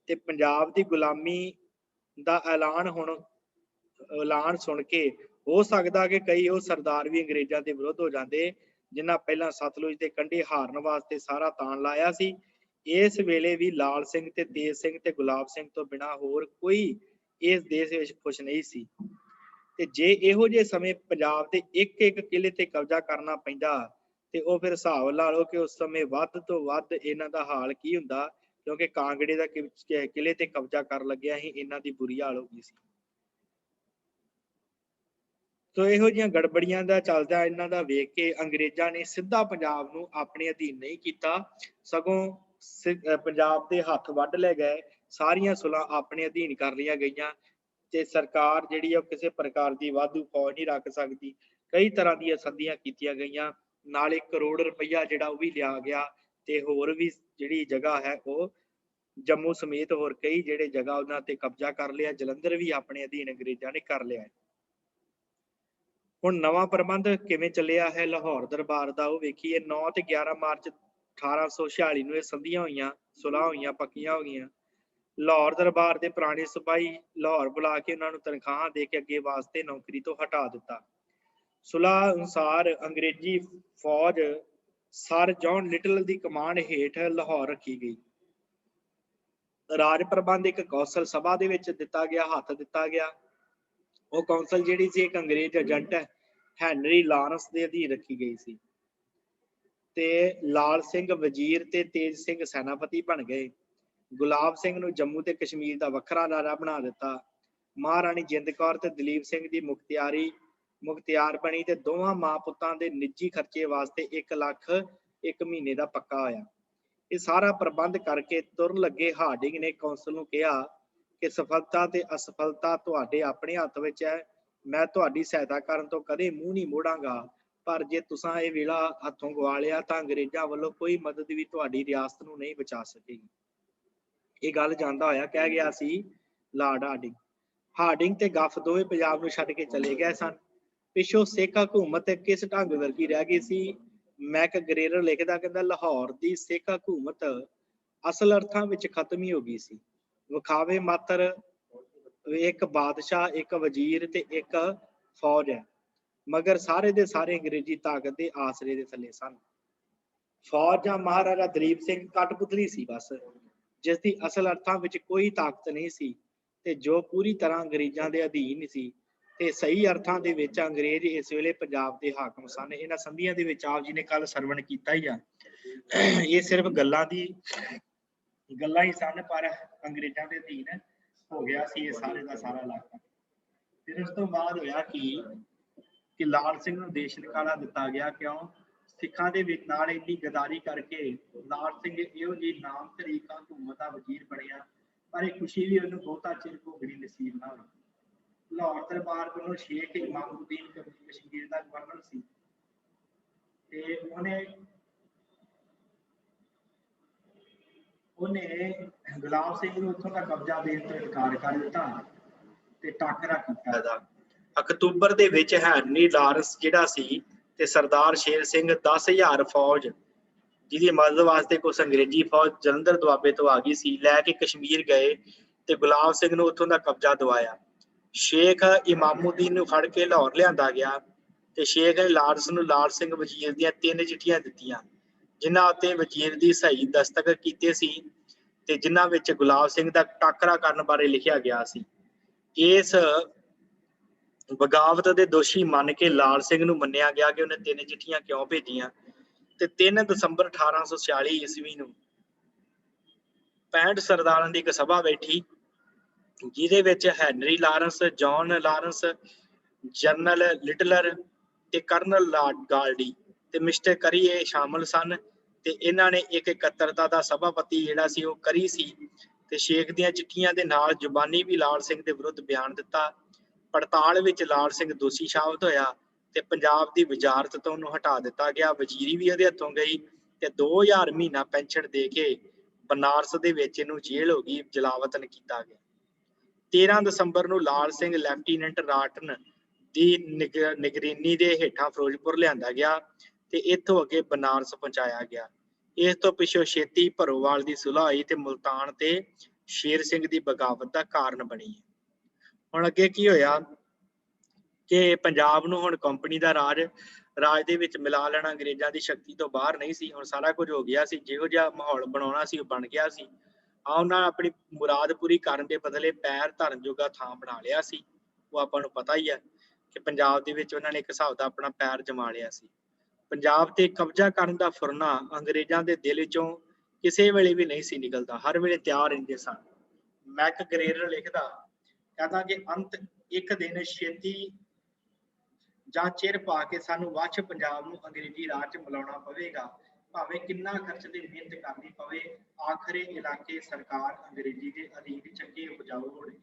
ਤੇ ਪੰਜਾਬ ਦੀ ਗੁਲਾਮੀ ਦਾ ਐਲਾਨ ਸੁਣ ਕੇ ਹੋ ਸਕਦਾ ਕਿ ਕਈ ਉਹ ਸਰਦਾਰ ਵੀ ਅੰਗਰੇਜ਼ਾਂ ਦੇ ਵਿਰੁੱਧ ਹੋ ਜਾਂਦੇ ਜਿਨ੍ਹਾਂ ਪਹਿਲਾਂ ਸਤਲੁਜ ਦੇ ਕੰਢੇ ਹਾਰਨ ਵਾਸਤੇ ਸਾਰਾ ਤਾਣ ਲਾਇਆ ਸੀ। ਇਸ ਵੇਲੇ ਵੀ ਲਾਲ ਸਿੰਘ ਤੇ ਤੇਜ ਸਿੰਘ ਤੇ ਗੁਲਾਬ ਸਿੰਘ ਤੋਂ ਬਿਨਾਂ ਹੋਰ ਕੋਈ ਇਸ ਦੇਸ਼ ਵਿੱਚ ਖੁਸ਼ ਨਹੀਂ ਸੀ। ਤੇ ਜੇ ਇਹੋ ਜਿਹੇ ਸਮੇਂ ਪੰਜਾਬ ਦੇ ਇੱਕ ਇੱਕ ਕਿਲੇ ਤੇ ਕਬਜ਼ਾ ਕਰਨਾ ਪੈਂਦਾ ਤੇ ਉਹ ਫਿਰ ਹਿਸਾਬ ਲਾ ਲਓ ਕਿ ਉਸ ਸਮੇਂ ਵੱਧ ਤੋਂ ਵੱਧ ਇਹਨਾਂ ਦਾ ਹਾਲ ਕੀ ਹੁੰਦਾ, ਕਿਉਂਕਿ ਕਾਂਗੜੇ ਦਾ ਕਿਲੇ ਤੇ ਕਬਜ਼ਾ ਕਰਨ ਲੱਗਿਆ ਹੀ ਇਹਨਾਂ ਦੀ ਬੁਰੀ ਹਾਲ ਹੋ ਗਈ ਸੀ। ਤੋ ਇਹੋ ਜਿਹੀਆਂ ਗੜਬੜੀਆਂ ਦਾ ਚੱਲਦਾ ਇਹਨਾਂ ਦਾ ਵੇਖ ਕੇ ਅੰਗਰੇਜ਼ਾਂ ਨੇ ਸਿੱਧਾ ਪੰਜਾਬ ਨੂੰ ਆਪਣੇ ਅਧੀਨ ਨਹੀਂ ਕੀਤਾ, ਸਗੋਂ ਪੰਜਾਬ ਦੇ ਹੱਥ ਵੱਢ ਲੈ ਗਏ, ਸਾਰੀਆਂ ਸੁਲ੍ਹਾਂ ਆਪਣੇ ਅਧੀਨ ਕਰ ਲਈਆਂ ਗਈਆਂ ਤੇ ਸਰਕਾਰ ਜਿਹੜੀ ਆ ਕਿਸੇ ਪ੍ਰਕਾਰ ਦੀ ਵਾਧੂ ਫੌਜ ਨਹੀਂ ਰੱਖ ਸਕਦੀ। ਕਈ ਤਰ੍ਹਾਂ ਦੀਆਂ ਸੰਧੀਆਂ ਕੀਤੀਆਂ ਗਈਆਂ, ਨਾਲ 1 ਕਰੋੜ ਰੁਪਈਆ ਜਿਹੜਾ ਉਹ ਵੀ ਲਿਆ ਗਿਆ ਤੇ ਹੋਰ ਵੀ ਜਿਹੜੀ ਜਗ੍ਹਾ ਹੈ ਉਹ ਜੰਮੂ ਸਮੇਤ ਹੋਰ ਕਈ ਜਿਹੜੇ ਜਗ੍ਹਾ ਉਹਨਾਂ ਤੇ ਕਬਜ਼ਾ ਕਰ ਲਿਆ। ਜਲੰਧਰ ਵੀ ਆਪਣੇ ਅਧੀਨ ਅੰਗਰੇਜ਼ਾਂ ਨੇ ਕਰ ਲਿਆ। ਹੁਣ ਨਵਾਂ ਪ੍ਰਬੰਧ ਕਿਵੇਂ ਚੱਲਿਆ ਹੈ ਲਾਹੌਰ ਦਰਬਾਰ ਦਾ, ਉਹ ਵੇਖੀਏ। 9 ਤੇ 11 ਮਾਰਚ 1846 ਨੂੰ ਇਹ ਸੰਧੀਆਂ ਹੋਈਆਂ, ਸੁਲਾਹ ਹੋਈਆਂ, ਪੱਕੀਆਂ ਹੋ ਗਈਆਂ। ਲਾਹੌਰ ਦਰਬਾਰ ਦੇ ਪੁਰਾਣੇ ਸਿਪਾਹੀ ਲਾਹੌਰ ਬੁਲਾ ਕੇ ਉਹਨਾਂ ਨੂੰ ਤਨਖਾਹਾਂ ਦੇ ਕੇ ਅੱਗੇ ਵਾਸਤੇ ਨੌਕਰੀ ਤੋਂ ਹਟਾ ਦਿੱਤਾ। ਸੁਲਾਹ ਅਨੁਸਾਰ ਅੰਗਰੇਜ਼ੀ ਫੌਜ ਸਰ ਜੌਨ ਲਿਟਲ ਦੀ ਕਮਾਂਡ ਹੇਠ ਲਾਹੌਰ ਰੱਖੀ ਗਈ। ਰਾਜ ਪ੍ਰਬੰਧ ਇੱਕ ਕੌਂਸਲ ਸਭਾ ਦੇ ਵਿੱਚ ਦਿੱਤਾ ਗਿਆ, ਹੱਥ ਦਿੱਤਾ ਗਿਆ। ਉਹ ਕੌਂਸਲ ਜਿਹੜੀ ਸੀ ਇੱਕ ਅੰਗਰੇਜ਼ ਏਜੰਟ ਹੈਨਰੀ ਲਾਰੈਂਸ ਦੇ ਅਧੀਨ ਰੱਖੀ ਗਈ ਸੀ ਤੇ ਲਾਲ ਸਿੰਘ ਵਜ਼ੀਰ ਤੇ ਤੇਜ ਸਿੰਘ ਸੈਨਾਪਤੀ ਬਣ ਗਏ। ਗੁਲਾਬ ਸਿੰਘ ਨੂੰ ਜੰਮੂ ਤੇ ਕਸ਼ਮੀਰ ਦਾ ਵੱਖਰਾ ਰਾਜਾ ਬਣਾ ਦਿੱਤਾ। ਮਹਾਰਾਣੀ ਜਿੰਦ ਕੌਰ ਤੇ ਦਲੀਪ ਸਿੰਘ ਦੀ ਮੁਖਤਿਆਰ ਬਣੀ ਤੇ ਦੋਵਾਂ ਮਾਂ ਪੁੱਤਾਂ ਦੇ ਨਿੱਜੀ ਖਰਚੇ ਵਾਸਤੇ 1 ਲੱਖ 1 ਮਹੀਨੇ ਦਾ ਪੱਕਾ ਹੋਇਆ। ਇਹ ਸਾਰਾ ਪ੍ਰਬੰਧ ਕਰਕੇ ਤੁਰਨ ਲੱਗੇ ਹਾਰਡਿੰਗ ਨੇ ਕੌਂਸਲ ਨੂੰ ਕਿਹਾ ਕਿ ਸਫਲਤਾ ਤੇ ਅਸਫਲਤਾ ਤੁਹਾਡੇ ਆਪਣੇ ਹੱਥ ਵਿੱਚ ਹੈ। ਮੈਂ ਤੁਹਾਡੀ ਸਹਾਇਤਾ ਕਰਨ ਤੋਂ ਕਦੇ ਮੂੰਹ ਨਹੀਂ ਮੋੜਾਂਗਾ, ਪਰ ਜੇ ਤੁਸੀਂ ਇਹ ਵੇਲਾ ਹੱਥੋਂ ਗਵਾ ਲਿਆ ਤਾਂ ਅੰਗਰੇਜ਼ਾਂ ਵੱਲੋਂ ਕੋਈ ਮਦਦ ਵੀ ਤੁਹਾਡੀ ਰਿਆਸਤ ਨੂੰ ਨਹੀਂ ਬਚਾ ਸਕੇਗੀ। ਇਹ ਗੱਲ ਜਾਂਦਾ ਹੋਇਆ ਕਹਿ ਗਿਆ ਸੀ ਲਾਰਡ ਹਾਰਡਿੰਗ। ਹਾਰਡਿੰਗ ਤੇ ਗੱਫ ਦੋਵੇਂ ਪੰਜਾਬ ਨੂੰ ਛੱਡ ਕੇ ਚਲੇ ਗਏ ਸਨ। ਪਿੱਛੋਂ ਸਿੱਖ ਹਕੂਮਤ ਕਿਸ ਢੰਗ ਵਰਗੀ ਰਹਿ ਗਈ ਸੀ। ਮੈਕਗ੍ਰੇਗਰ ਲਿਖਦਾ, ਕਹਿੰਦਾ ਲਾਹੌਰ ਦੀ ਸਿੱਖ ਹਕੂਮਤ ਅਸਲ ਅਰਥਾਂ ਵਿੱਚ ਖਤਮ ਹੀ ਹੋ ਗਈ ਸੀ। ਵਿਖਾਵੇ ਮਾਤਰ ਇੱਕ ਬਾਦਸ਼ਾਹ, ਇੱਕ ਵਜ਼ੀਰ ਤੇ ਇੱਕ ਫੌਜ ਹੈ, ਮਗਰ ਸਾਰੇ ਦੇ ਸਾਰੇ ਅੰਗਰੇਜ਼ੀ ਤਾਕਤ ਦੇ ਆਸਰੇ ਦੇ ਥੱਲੇ ਸਨ। ਫੌਜ ਜਾਂ ਮਹਾਰਾਜਾ ਦਲੀਪ ਸਿੰਘ ਕਠਪੁਤਲੀ ਸੀ ਬਸ, ਜਿਸ ਦੀ ਅਸਲ ਅਰਥਾਂ ਵਿੱਚ ਕੋਈ ਤਾਕਤ ਨਹੀਂ ਸੀ ਤੇ ਜੋ ਪੂਰੀ ਤਰ੍ਹਾਂ ਅੰਗਰੇਜ਼ਾਂ ਦੇ ਅਧੀਨ ਸੀ ਤੇ ਸਹੀ ਅਰਥਾਂ ਦੇ ਵਿੱਚ ਅੰਗਰੇਜ਼ ਇਸ ਵੇਲੇ ਪੰਜਾਬ ਦੇ ਹਾਕਮ ਸਨ। ਇਹਨਾਂ ਸੰਧੀਆਂ ਦੇ ਵਿੱਚ ਆਪ ਜੀ ਨੇ ਕੱਲ ਸਰਵਣ ਕੀਤਾ ਹੀ ਆ। ਇਹ ਸਿਰਫ ਗੱਲਾਂ ਹੀ ਸਨ, ਪਰ ਅੰਗਰੇਜ਼ਾਂ ਦੇ ਅਧੀਨ ਹੋ ਗਿਆ ਸੀ ਇਹ ਸਾਰੇ ਦਾ ਸਾਰਾ ਇਲਾਕਾ। ਫਿਰ ਉਸ ਤੋਂ ਬਾਅਦ ਹੋਇਆ ਕਿ ਲਾਲ ਸਿੰਘ ਨੂੰ ਦੇਸ਼ ਨਿਕਾਲਾ ਦਿੱਤਾ ਗਿਆ। ਕਿਉਂ? ਸਿੱਖਾਂ ਦੇ ਵਿੱਚ ਨਾਲ ਇੰਨੀ ਗਦਾਰੀ ਕਰਕੇ ਲਾਲ ਸਿੰਘ ਇਹੋ ਜਿਹੀ ਨਾਮ ਤਰੀਕਾ ਹਕੂਮਤ ਦਾ ਵਜ਼ੀਰ ਬਣਿਆ, ਪਰ ਇਹ ਖੁਸ਼ੀ ਵੀ ਉਹਨੂੰ ਬਹੁਤਾ ਚਿਰ ਭੋਗਣੀ ਨਸੀਬ ਨਾ ਹੋਈ। ਲਾਹੌਰ ਦਰਬਾਰ ਵੱਲੋਂ ਸ਼ੇਖ ਇਮਾਮੁਦੀਨ ਕਸ਼ਮੀਰ ਦਾ ਗਵਰਨਰ ਸੀ ਤੇ ਉਹਨੇ ਗੁਲਾਬ ਸਿੰਘ ਨੂੰ ਉੱਥੋਂ ਦਾ ਕਬਜ਼ਾ ਦੇਣ ਤੋਂ ਇਨਕਾਰ ਕਰ ਦਿੱਤਾ ਤੇ ਟਾਕਰਾ ਕੀਤਾ ਇਹਦਾ। ਅਕਤੂਬਰ ਦੇ ਵਿੱਚ ਹੈਨਰੀ ਲਾਰੈਂਸ ਜਿਹੜਾ ਸੀ ਤੇ ਸਰਦਾਰ ਸ਼ੇਰ ਸਿੰਘ 10,000 ਫੌਜ, ਜਿਹਦੀ ਮਦਦ ਵਾਸਤੇ ਕੁਛ ਅੰਗਰੇਜ਼ੀ ਫੌਜ ਜਲੰਧਰ ਦੁਆਬੇ ਤੋਂ ਆ ਗਈ ਸੀ, ਲੈ ਕੇ ਕਸ਼ਮੀਰ ਗਏ ਤੇ ਗੁਲਾਬ ਸਿੰਘ ਨੂੰ ਉੱਥੋਂ ਦਾ ਕਬਜ਼ਾ ਦਵਾਇਆ। ਸ਼ੇਖ ਇਮਾਮੁਦੀਨ ਨੂੰ ਫੜ ਕੇ ਲਾਹੌਰ ਲਿਆਂਦਾ ਗਿਆ ਤੇ ਸ਼ੇਖ ਨੇ ਲਾਰੈਂਸ ਨੂੰ ਲਾਲ ਸਿੰਘ ਵਜ਼ੀਰ ਦੀਆਂ 3 ਚਿੱਠੀਆਂ ਦਿੱਤੀਆਂ, ਜਿਨ੍ਹਾਂ ਉੱਤੇ ਵਜ਼ੀਰ ਦੀ ਸਹੀ ਦਸਤਖਤ ਕੀਤੇ ਸੀ ਤੇ ਜਿਨ੍ਹਾਂ ਵਿੱਚ ਗੁਲਾਬ ਸਿੰਘ ਦਾ ਟਾਕਰਾ ਕਰਨ ਬਾਰੇ ਲਿਖਿਆ ਗਿਆ ਸੀ। ਇਸ ਬਗਾਵਤ ਦੇ ਦੋਸ਼ੀ ਮੰਨ ਕੇ ਲਾਲ ਸਿੰਘ ਨੂੰ ਮੰਨਿਆ ਗਿਆ ਕਿ ਉਹਨੇ 3 ਚਿੱਠੀਆਂ ਕਿਉਂ ਭੇਜੀਆਂ ਤੇ 3 ਦਸੰਬਰ 1846 ਈਸਵੀ ਨੂੰ 65 ਸਰਦਾਰਾਂ ਦੀ ਇੱਕ ਸਭਾ ਬੈਠੀ, ਜਿਹਦੇ ਵਿੱਚ Henry Lawrence, John Lawrence, general Littler ਤੇ ਕਰਨਲ ਗਾਲਡੀ ਤੇ ਮਿਸਟਰ ਕਰੀ ਇਹ ਸ਼ਾਮਲ ਸਨ। ਤੇ ਇਹਨਾਂ ਨੇ ਇੱਕ ਇਕੱਤਰਤਾ ਦਾ ਸਭਾਪਤੀ ਜਿਹੜਾ ਸੀ ਉਹ ਕਰੀ ਸੀ ਤੇ ਸ਼ੇਖ ਦੀਆਂ ਚਿੱਠੀਆਂ ਦੇ ਨਾਲ ਜ਼ੁਬਾਨੀ ਵੀ ਲਾਲ ਸਿੰਘ ਦੇ ਵਿਰੁੱਧ ਬਿਆਨ ਦਿੱਤਾ। ਪੜਤਾਲ ਵਿੱਚ ਲਾਲ ਸਿੰਘ ਦੋਸ਼ੀ ਸਾਬਤ ਹੋਇਆ ਤੇ ਪੰਜਾਬ ਦੀ ਵਜ਼ਾਰਤ ਤੋਂ ਉਹਨੂੰ ਹਟਾ ਦਿੱਤਾ ਗਿਆ। ਵਜ਼ੀਰੀ ਵੀ ਉਹਦੇ ਹੱਥੋਂ ਗਈ ਤੇ 2000 ਮਹੀਨਾ ਪੈਨਸ਼ਨ ਦੇ ਕੇ ਬਨਾਰਸ ਦੇ ਵਿੱਚ ਇਹਨੂੰ ਜੇਲ੍ਹ ਹੋ ਗਈ, ਜਲਾਵਤਨ ਕੀਤਾ ਗਿਆ। 13 ਦਸੰਬਰ ਨੂੰ ਲਾਲ ਸਿੰਘ ਲੈਫਟੀਨੈਂਟ ਰਾਟਨ ਦੀ ਨਿਗਰਾਨੀ ਦੇ ਹੇਠਾਂ ਫਿਰੋਜ਼ਪੁਰ ਲਿਆਂਦਾ ਗਿਆ ਤੇ ਇੱਥੋਂ ਅੱਗੇ ਬਨਾਰਸ ਪਹੁੰਚਾਇਆ ਗਿਆ। ਇਸ ਤੋਂ ਪਿੱਛੋਂ ਛੇਤੀ ਭਰੋਵਾਲ ਦੀ ਸੁਲਾਹ ਹੋਈ ਤੇ ਮੁਲਤਾਨ ਤੇ ਸ਼ੇਰ ਸਿੰਘ ਦੀ ਬਗਾਵਤ ਦਾ ਕਾਰਨ ਬਣੀ। ਹੁਣ ਅੱਗੇ ਕੀ ਹੋਇਆ ਕਿ ਪੰਜਾਬ ਨੂੰ ਹੁਣ ਕੰਪਨੀ ਦਾ ਰਾਜ ਦੇ ਵਿੱਚ ਮਿਲਾ ਲੈਣਾ ਅੰਗਰੇਜ਼ਾਂ ਦੀ ਸ਼ਕਤੀ ਤੋਂ ਬਾਹਰ ਨਹੀਂ ਸੀ। ਹੁਣ ਸਾਰਾ ਕੁਝ ਹੋ ਗਿਆ ਸੀ, ਜਿਹੋ ਜਿਹਾ ਮਾਹੌਲ ਬਣਾਉਣਾ ਸੀ ਉਹ ਬਣ ਗਿਆ ਸੀ। ਉਹਨਾਂ ਆਪਣੀ ਮੁਰਾਦ ਪੂਰੀ ਕਰਨ ਦੇ ਬਦਲੇ ਪੈਰ ਧਰਨ ਜੋਗਾ ਥਾਂ ਬਣਾ ਲਿਆ ਸੀ। ਉਹ ਆਪਾਂ ਨੂੰ ਪਤਾ ਹੀ ਹੈ ਕਿ ਪੰਜਾਬ ਦੇ ਵਿੱਚ ਉਹਨਾਂ ਨੇ ਇੱਕ ਹਿਸਾਬ ਦਾ ਆਪਣਾ ਪੈਰ ਜਮਾ ਲਿਆ ਸੀ। ਪੰਜਾਬ ਤੇ ਕਬਜ਼ਾ ਕਰਨ ਦਾ ਫੁਰਨਾ ਅੰਗਰੇਜ਼ਾਂ ਦੇ ਦਿਲ ਵਿੱਚੋਂ ਕਿਸੇ ਵੇਲੇ ਵੀ ਨਹੀਂ ਸੀ ਨਿਕਲਦਾ, ਹਰ ਵੇਲੇ ਤਿਆਰ ਰਹਿੰਦੇ ਸਨ। ਮੈਕਗ੍ਰੇਗਰ ਲਿਖਦਾ, ਕਹਿੰਦਾ ਕਿ ਅੰਤ ਇੱਕ ਦਿਨ ਛੇਤੀ ਜਾਂ ਚਿਰ ਪਾ ਕੇ ਸਾਨੂੰ ਵੱਛ ਪੰਜਾਬ ਨੂੰ ਅੰਗਰੇਜ਼ੀ ਰਾਜ 'ਚ ਮਿਲਾਉਣਾ ਪਵੇਗਾ, ਭਾਵੇਂ ਕਿੰਨਾ ਖਰਚ ਦੀ ਮਿਹਨਤ ਕਰਨੀ ਪਵੇ। ਆਖਰੇ ਇਲਾਕੇ ਸਰਕਾਰ ਅੰਗਰੇਜ਼ੀ ਦੇ ਅਧੀਨ ਚੰਗੇ ਉਪਜਾਊ ਹੋਣਗੇ,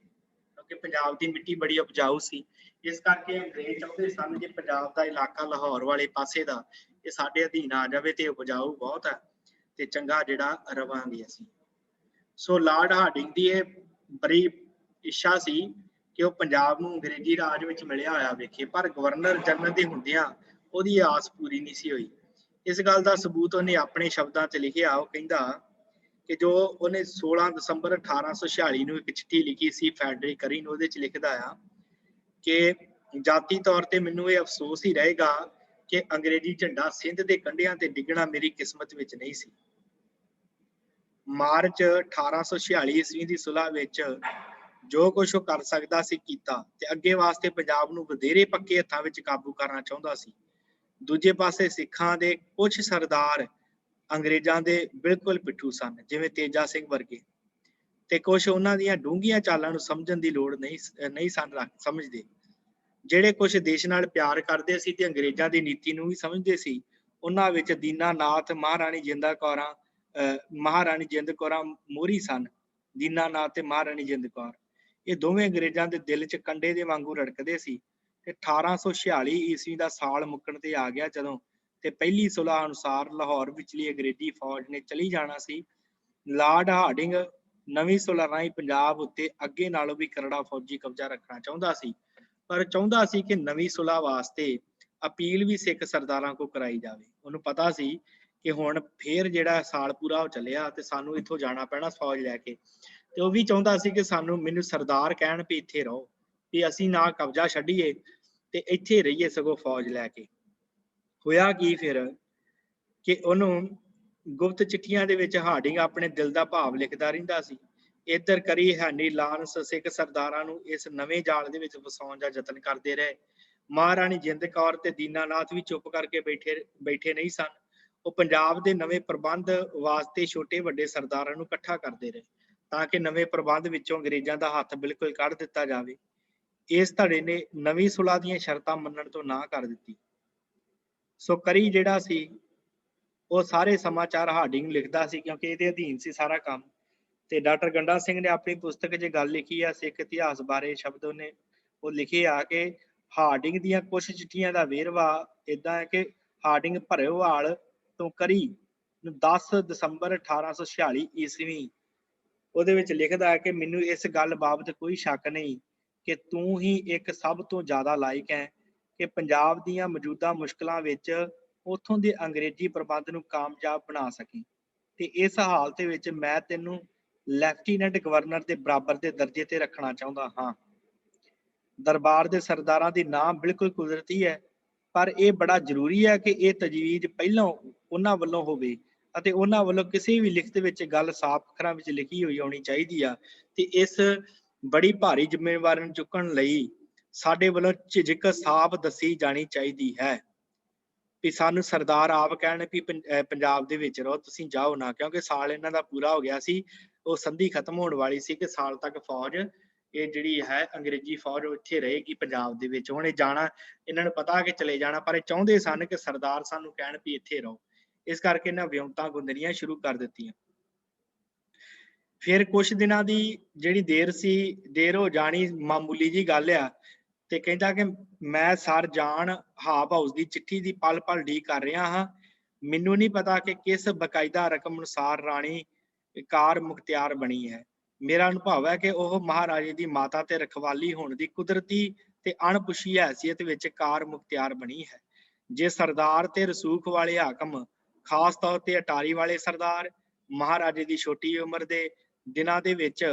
ਕਿਉਂਕਿ ਪੰਜਾਬ ਦੀ ਮਿੱਟੀ ਬੜੀ ਉਪਜਾਊ ਸੀ। ਇਸ ਕਰਕੇ ਅੰਗਰੇਜ਼ ਚਾਹੁੰਦੇ ਸਨ ਕਿ ਪੰਜਾਬ ਦਾ ਇਲਾਕਾ ਲਾਹੌਰ ਵਾਲੇ ਪਾਸੇ ਦਾ ਇਹ ਸਾਡੇ ਅਧੀਨ ਆ ਜਾਵੇ ਤੇ ਉਪਜਾਊ ਬਹੁਤ ਹੈ ਤੇ ਚੰਗਾ ਜਿਹੜਾ ਰਵਾਂਗੇ ਅਸੀਂ। ਸੋ ਲਾਰਡ ਹਾਰਡਿੰਗ ਦੀ ਇਹ ਬੜੀ ਇੱਛਾ ਸੀ ਕਿ ਉਹ ਪੰਜਾਬ ਨੂੰ ਅੰਗਰੇਜ਼ੀ ਰਾਜ ਵਿੱਚ ਮਿਲਿਆ ਹੋਇਆ ਵੇਖੇ, ਪਰ ਗਵਰਨਰ ਜਨਰਲ ਦੇ ਹੁੰਦਿਆਂ ਉਹਦੀ ਆਸ ਪੂਰੀ ਨਹੀਂ ਸੀ ਹੋਈ। ਇਸ ਗੱਲ ਦਾ ਸਬੂਤ ਉਹਨੇ ਆਪਣੇ ਸ਼ਬਦਾਂ 'ਚ ਲਿਖਿਆ। ਉਹ ਕਹਿੰਦਾ ਕਿ ਜੋ ਉਹਨੇ 16 ਦਸੰਬਰ 1846 ਨੂੰ ਇੱਕ ਚਿੱਠੀ ਲਿਖੀ ਸੀ ਫੈਡਰਿਕ ਕਰੀ ਨੂੰ, ਉਹਦੇ 'ਚ ਲਿਖਦਾ ਆ ਕਿ ਜਾਤੀ ਤੌਰ ਤੇ ਮੈਨੂੰ ਇਹ ਅਫਸੋਸ ਹੀ ਰਹੇਗਾ ਕਿ ਅੰਗਰੇਜ਼ੀ ਝੰਡਾ ਸਿੰਧ ਦੇ ਕੰਢਿਆਂ ਤੇ ਡਿੱਗਣਾ ਮੇਰੀ ਕਿਸਮਤ ਵਿੱਚ ਨਹੀਂ ਸੀ। ਮਾਰਚ 1846 ਈਸਵੀ ਦੀ ਸੁਲ੍ਹਾ ਵਿੱਚ ਜੋ ਕੁਝ ਉਹ ਕਰ ਸਕਦਾ ਸੀ ਕੀਤਾ, ਤੇ ਅੱਗੇ ਵਾਸਤੇ ਪੰਜਾਬ ਨੂੰ ਵਧੇਰੇ ਪੱਕੇ ਹੱਥਾਂ ਵਿੱਚ ਕਾਬੂ ਕਰਨਾ ਚਾਹੁੰਦਾ ਸੀ। ਦੂਜੇ ਪਾਸੇ ਸਿੱਖਾਂ ਦੇ ਕੁਝ ਸਰਦਾਰ ਅੰਗਰੇਜ਼ਾਂ ਦੇ ਬਿਲਕੁਲ ਪਿੱਠੂ ਸਨ, ਜਿਵੇਂ ਤੇਜਾ ਸਿੰਘ ਵਰਗੇ, ਤੇ ਕੁਝ ਉਹਨਾਂ ਦੀਆਂ ਡੂੰਘੀਆਂ ਚਾਲਾਂ ਨੂੰ ਸਮਝਣ ਦੀ ਲੋੜ ਨਹੀਂ ਸਨ ਸਮਝਦੇ। ਜਿਹੜੇ ਕੁਝ ਦੇਸ਼ ਨਾਲ ਪਿਆਰ ਕਰਦੇ ਸੀ ਤੇ ਅੰਗਰੇਜ਼ਾਂ ਦੀ ਨੀਤੀ ਨੂੰ ਵੀ ਸਮਝਦੇ ਸੀ, ਉਹਨਾਂ ਵਿੱਚ ਦੀਨਾਨਾਥ ਮਹਾਰਾਣੀ ਜਿੰਦ ਕੌਰਾਂ ਮੋਹਰੀ ਸਨ। ਦੀਨਾਨਾਥ ਤੇ ਮਹਾਰਾਣੀ ਜਿੰਦ ਕੌਰ, ਇਹ ਦੋਵੇਂ ਅੰਗਰੇਜ਼ਾਂ ਦੇ ਦਿਲ 'ਚ ਕੰਡੇ ਦੇ ਵਾਂਗੂ ਰੜਕਦੇ ਸੀ। ਤੇ 1846 ਈਸਵੀ ਦਾ ਸਾਲ ਮੁੱਕਣ ਤੇ ਆ ਗਿਆ ਜਦੋਂ, ਤੇ ਪਹਿਲੀ ਸੁਲ੍ਹਾ ਅਨੁਸਾਰ ਲਾਹੌਰ ਵਿਚਲੀ ਅੰਗਰੇਜ਼ੀ ਫੌਜ ਨੇ ਚਲੀ ਜਾਣਾ ਸੀ। ਲਾਰਡ ਹਾਰਡਿੰਗ ਨਵੀਂ ਸੁਲ੍ਹਾ ਰਾਹੀਂ ਪੰਜਾਬ ਉੱਤੇ ਅੱਗੇ ਨਾਲੋਂ ਵੀ ਕਰੜਾ ਫੌਜੀ ਕਬਜ਼ਾ ਰੱਖਣਾ ਚਾਹੁੰਦਾ ਸੀ, ਪਰ ਚਾਹੁੰਦਾ ਸੀ ਕਿ ਨਵੀਂ ਸੁਲ੍ਹਾ ਵਾਸਤੇ ਅਪੀਲ ਵੀ ਸਿੱਖ ਸਰਦਾਰਾਂ ਕੋਲ ਕਰਾਈ ਜਾਵੇ। ਉਹਨੂੰ ਪਤਾ ਸੀ ਕਿ ਹੁਣ ਫੇਰ ਜਿਹੜਾ ਸਾਲ ਪੂਰਾ ਹੋ ਚੱਲਿਆ ਤੇ ਸਾਨੂੰ ਇੱਥੋਂ ਜਾਣਾ ਪੈਣਾ ਫੌਜ ਲੈ ਕੇ, ਤੇ ਉਹ ਵੀ ਚਾਹੁੰਦਾ ਸੀ ਕਿ ਮੈਨੂੰ ਸਰਦਾਰ ਕਹਿਣ ਵੀ ਇੱਥੇ ਰਹੋ, ਵੀ ਅਸੀਂ ਨਾ ਕਬਜ਼ਾ ਛੱਡੀਏ ਤੇ ਇੱਥੇ ਰਹੀਏ ਸਗੋਂ ਫੌਜ ਲੈ ਕੇ। ਹੋਇਆ ਕੀ ਫਿਰ ਕਿ ਉਹਨੂੰ ਗੁਪਤ ਚਿੱਠੀਆਂ ਦੇ ਵਿੱਚ ਹਾਰਡਿੰਗ ਆਪਣੇ ਦਿਲ ਦਾ ਭਾਵ ਲਿਖਦਾ ਰਹਿੰਦਾ ਸੀ। ਇੱਧਰ ਕਰੀ ਹੈਨਰੀ ਲਾਰੈਂਸ ਸਿੱਖ ਸਰਦਾਰਾਂ ਨੂੰ ਇਸ ਨਵੇਂ ਜਾਲ ਦੇ ਵਿੱਚ ਫਸਾਉਣ ਦਾ ਯਤਨ ਕਰਦੇ ਰਹੇ। ਮਹਾਰਾਣੀ ਜਿੰਦ ਕੌਰ ਤੇ ਦੀਨਾਨਾਥ ਵੀ ਚੁੱਪ ਕਰਕੇ ਬੈਠੇ ਨਹੀਂ ਸਨ। ਉਹ ਪੰਜਾਬ ਦੇ ਨਵੇਂ ਪ੍ਰਬੰਧ ਵਾਸਤੇ ਛੋਟੇ ਵੱਡੇ ਸਰਦਾਰਾਂ ਨੂੰ ਇਕੱਠਾ ਕਰਦੇ ਰਹੇ, ਤਾਂ ਕਿ ਨਵੇਂ ਪ੍ਰਬੰਧ ਵਿੱਚੋਂ ਅੰਗਰੇਜ਼ਾਂ ਦਾ ਹੱਥ ਬਿਲਕੁਲ ਕੱਢ ਦਿੱਤਾ ਜਾਵੇ। ਇਸ ਧੜੇ ਨੇ ਨਵੀਂ ਸੁਲ੍ਹਾ ਦੀਆਂ ਸ਼ਰਤਾਂ ਮੰਨਣ ਤੋਂ ਨਾ ਕਰ ਦਿੱਤੀ। ਸੋ ਕਰੀ ਜਿਹੜਾ ਸੀ ਉਹ ਸਾਰੇ ਸਮਾਚਾਰ ਹਾਰਡਿੰਗ ਲਿਖਦਾ ਸੀ, ਕਿਉਂਕਿ ਇਹਦੇ ਅਧੀਨ ਸੀ ਸਾਰਾ ਕੰਮ। ਤੇ ਡਾਕਟਰ ਗੰਡਾ ਸਿੰਘ ਨੇ ਆਪਣੀ ਪੁਸਤਕ 'ਚ ਗੱਲ ਲਿਖੀ ਆ ਸਿੱਖ ਇਤਿਹਾਸ ਬਾਰੇ, ਸ਼ਬਦ ਉਹਨੇ ਉਹ ਲਿਖੇ ਆ ਕਿ ਹਾਰਡਿੰਗ ਦੀਆਂ ਕੁਝ ਚਿੱਠੀਆਂ ਦਾ ਵੇਰਵਾ ਏਦਾਂ ਹੈ ਕਿ ਹਾਰਡਿੰਗ ਭਰੋਵਾਲ ਤੋਂ ਕਰੀ ਨੂੰ 10 ਦਸੰਬਰ 1846 ਈਸਵੀ ਉਹਦੇ ਵਿੱਚ ਲਿਖਦਾ ਹੈ ਕਿ ਮੈਨੂੰ ਇਸ ਗੱਲ ਬਾਬਤ ਕੋਈ ਸ਼ੱਕ ਨਹੀਂ ਕਿ ਤੂੰ ਹੀ ਇੱਕ ਸਭ ਤੋਂ ਜ਼ਿਆਦਾ ਲਾਇਕ ਹੈ ਕਿ ਪੰਜਾਬ ਦੀਆਂ ਮੌਜੂਦਾ ਮੁਸ਼ਕਲਾਂ ਵਿੱਚ ਉੱਥੋਂ ਦੇ ਅੰਗਰੇਜ਼ੀ ਪ੍ਰਬੰਧ ਨੂੰ ਕਾਮਯਾਬ ਬਣਾ ਸਕੀ, ਤੇ ਇਸ ਹਾਲਤ ਵਿੱਚ ਮੈਂ ਤੈਨੂੰ ਲੈਫਟੀਨੈਂਟ ਗਵਰਨਰ ਦੇ ਬਰਾਬਰ ਦੇ ਦਰਜੇ ਤੇ ਰੱਖਣਾ ਚਾਹੁੰਦਾ ਹਾਂ। ਦਰਬਾਰ ਦੇ ਸਰਦਾਰਾਂ ਦੀ ਨਾਂ ਬਿਲਕੁਲ ਕੁਦਰਤੀ ਹੈ, ਪਰ ਇਹ ਬੜਾ ਜ਼ਰੂਰੀ ਹੈ ਕਿ ਇਹ ਤਜਵੀਜ਼ ਪਹਿਲਾਂ ਉਹਨਾਂ ਵੱਲੋਂ ਹੋਵੇ ਅਤੇ ਉਹਨਾਂ ਵੱਲੋਂ ਕਿਸੇ ਵੀ ਲਿਖਤ ਵਿੱਚ ਗੱਲ ਸਾਫ਼ ਅੱਖਰਾਂ ਵਿੱਚ ਲਿਖੀ ਹੋਈ ਆਉਣੀ ਚਾਹੀਦੀ ਆ। ਤੇ ਇਸ ਬੜੀ ਭਾਰੀ ਜ਼ਿੰਮੇਵਾਰੀ ਨੂੰ ਚੁੱਕਣ ਲਈ ਸਾਡੇ ਵੱਲੋਂ ਝਿਜਕ ਸਾਫ਼ ਦੱਸੀ ਜਾਣੀ ਚਾਹੀਦੀ ਹੈ ਵੀ ਸਾਨੂੰ ਸਰਦਾਰ ਆਪ ਕਹਿਣ ਵੀ ਪੰਜਾਬ ਦੇ ਵਿੱਚ ਰਹੋ, ਤੁਸੀਂ ਜਾਓ ਨਾ, ਕਿਉਂਕਿ ਸਾਲ ਇਹਨਾਂ ਦਾ ਪੂਰਾ ਹੋ ਗਿਆ ਸੀ। ਉਹ ਸੰਧੀ ਖਤਮ ਹੋਣ ਵਾਲੀ ਸੀ ਕਿ ਸਾਲ ਤੱਕ ਫੌਜ ਇਹ ਜਿਹੜੀ ਹੈ ਅੰਗਰੇਜ਼ੀ ਫੌਜ ਇੱਥੇ ਰਹੇਗੀ ਪੰਜਾਬ ਦੇ ਵਿੱਚ। ਹੁਣ ਇਹ ਜਾਣਾ ਇਹਨਾਂ ਨੂੰ ਪਤਾ ਕਿ ਚਲੇ ਜਾਣਾ, ਪਰ ਇਹ ਚਾਹੁੰਦੇ ਸਨ ਕਿ ਸਰਦਾਰ ਸਾਨੂੰ ਕਹਿਣ ਵੀ ਇੱਥੇ ਰਹੋ। ਇਸ ਕਰਕੇ ਇਹਨਾਂ ਵਿਉਂਤਾਂ ਗੁੰਦਣੀਆਂ ਸ਼ੁਰੂ ਕਰ ਦਿੱਤੀਆਂ। ਫਿਰ ਕੁਝ ਦਿਨਾਂ ਦੀ ਜਿਹੜੀ ਦੇਰ ਹੋ ਜਾਣੀ ਮਾਮੂਲੀ ਜੀ ਗੱਲ ਆ, ਤੇ ਕਹਿੰਦਾ ਕਿ ਮੈਂ ਸਰ ਜਾਨ ਹਾਬ ਹਾਊਸ ਦੀ ਚਿੱਠੀ ਦੀ ਪਲ ਪਲ ਡੀਕ ਕਰ ਰਿਹਾ ਹਾਂ। ਮੈਨੂੰ ਨਹੀਂ ਪਤਾ ਕਿ ਕਿਸ ਬਕਾਇਦਾ ਰਕਮ ਅਨੁਸਾਰ ਰਾਣੀ ਕਾਰ ਮੁਖਤਿਆਰ ਬਣੀ ਹੈ। ਮੇਰਾ ਅਨੁਭਵ ਹੈ ਕਿ ਉਹ ਮਹਾਰਾਜੇ ਦੀ ਮਾਤਾ ਤੇ ਰਖਵਾਲੀ ਹੋਣ ਦੀ ਕੁਦਰਤੀ ਤੇ ਅਣਪੁੱਛੀ ਹੈਸੀਅਤ ਵਿੱਚ ਕਾਰ ਮੁਖਤਿਆਰ ਬਣੀ ਹੈ। ਜੇ ਸਰਦਾਰ ਤੇ ਰਸੂਖ ਵਾਲੇ ਹਾਕਮ, ਖਾਸ ਤੌਰ ਤੇ ਅਟਾਰੀ ਵਾਲੇ ਸਰਦਾਰ, ਮਹਾਰਾਜੇ ਦੀ ਛੋਟੀ ਉਮਰ ਦੇ ਦਿਨਾਂ ਦੇ ਵਿੱਚ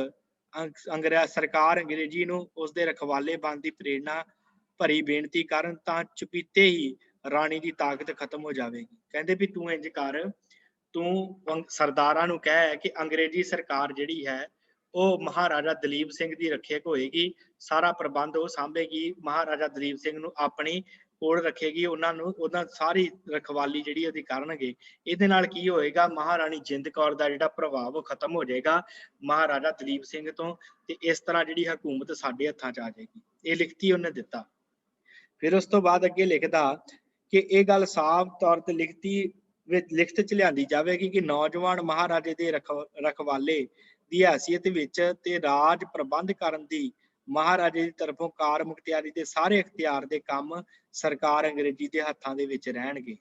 ਸਰਕਾਰ ਅੰਗਰੇਜ਼ੀ ਨੂੰ ਉਸਦੇ ਰਖਵਾਲੇ ਬਣਨ ਦੀ ਪ੍ਰੇਰਨਾ ਭਰੀ ਬੇਨਤੀ ਕਰਨ ਤਾਂ ਚੁਪੀਤੇ ਹੀ ਰਾਣੀ ਦੀ ਤਾਕਤ ਖਤਮ ਹੋ ਜਾਵੇਗੀ। ਕਹਿੰਦੇ ਵੀ ਤੂੰ ਇੰਜ ਕਰ, ਤੂੰ ਸਰਦਾਰਾਂ ਨੂੰ ਕਹਿ ਕਿ ਅੰਗਰੇਜ਼ੀ ਸਰਕਾਰ ਜਿਹੜੀ ਹੈ ਉਹ ਮਹਾਰਾਜਾ ਦਲੀਪ ਸਿੰਘ ਦੀ ਰੱਖਿਅਕ ਹੋਏਗੀ, ਸਾਰਾ ਪ੍ਰਬੰਧ ਉਹ ਸਾਂਭੇਗੀ, ਮਹਾਰਾਜਾ ਦਲੀਪ ਸਿੰਘ ਨੂੰ ਆਪਣੀ ਕੋਲ ਰੱਖੇਗੀ, ਉਹਨਾਂ ਸਾਰੀ ਰਖਵਾਲੀ ਜਿਹੜੀ ਉਹਦੀ ਕਰਨਗੇ। ਇਹਦੇ ਨਾਲ ਕੀ ਹੋਏਗਾ, ਮਹਾਰਾਣੀ ਜਿੰਦ ਕੌਰ ਦਾ ਜਿਹੜਾ ਪ੍ਰਭਾਵ ਉਹ ਖਤਮ ਹੋ ਜਾਏਗਾ ਮਹਾਰਾਜਾ ਦਲੀਪ ਸਿੰਘ ਤੋਂ, ਤੇ ਇਸ ਤਰ੍ਹਾਂ ਜਿਹੜੀ ਹਕੂਮਤ ਸਾਡੇ ਹੱਥਾਂ 'ਚ ਆ ਜਾਏਗੀ। ਇਹ ਲਿਖਤੀ ਉਹਨੇ ਦਿੱਤਾ। ਫਿਰ ਉਸ ਤੋਂ ਬਾਅਦ ਅੱਗੇ ਲਿਖਦਾ ਕਿ ਇਹ ਗੱਲ ਸਾਫ਼ ਤੌਰ ਤੇ ਲਿਖਤ 'ਚ ਲਿਆਂਦੀ ਜਾਵੇਗੀ ਕਿ ਨੌਜਵਾਨ ਮਹਾਰਾਜੇ ਦੇ ਰਖਵਾਲੇ ਦੀ ਹੈਸੀਅਤ ਵਿੱਚ ਤੇ ਰਾਜ ਪ੍ਰਬੰਧ ਕਰਨ ਦੀ ਮਹਾਰਾਜੇ ਦੀ ਤਰਫੋਂ ਕਾਰ ਮੁਖਤਿਆਰੀ ਦੇ ਸਾਰੇ ਇਖਤਿਆਰ ਦੇ ਕੰਮ ਸਰਕਾਰ ਅੰਗਰੇਜ਼ੀ ਦੇ ਹੱਥਾਂ ਦੇ ਵਿੱਚ ਰਹਿਣਗੇ।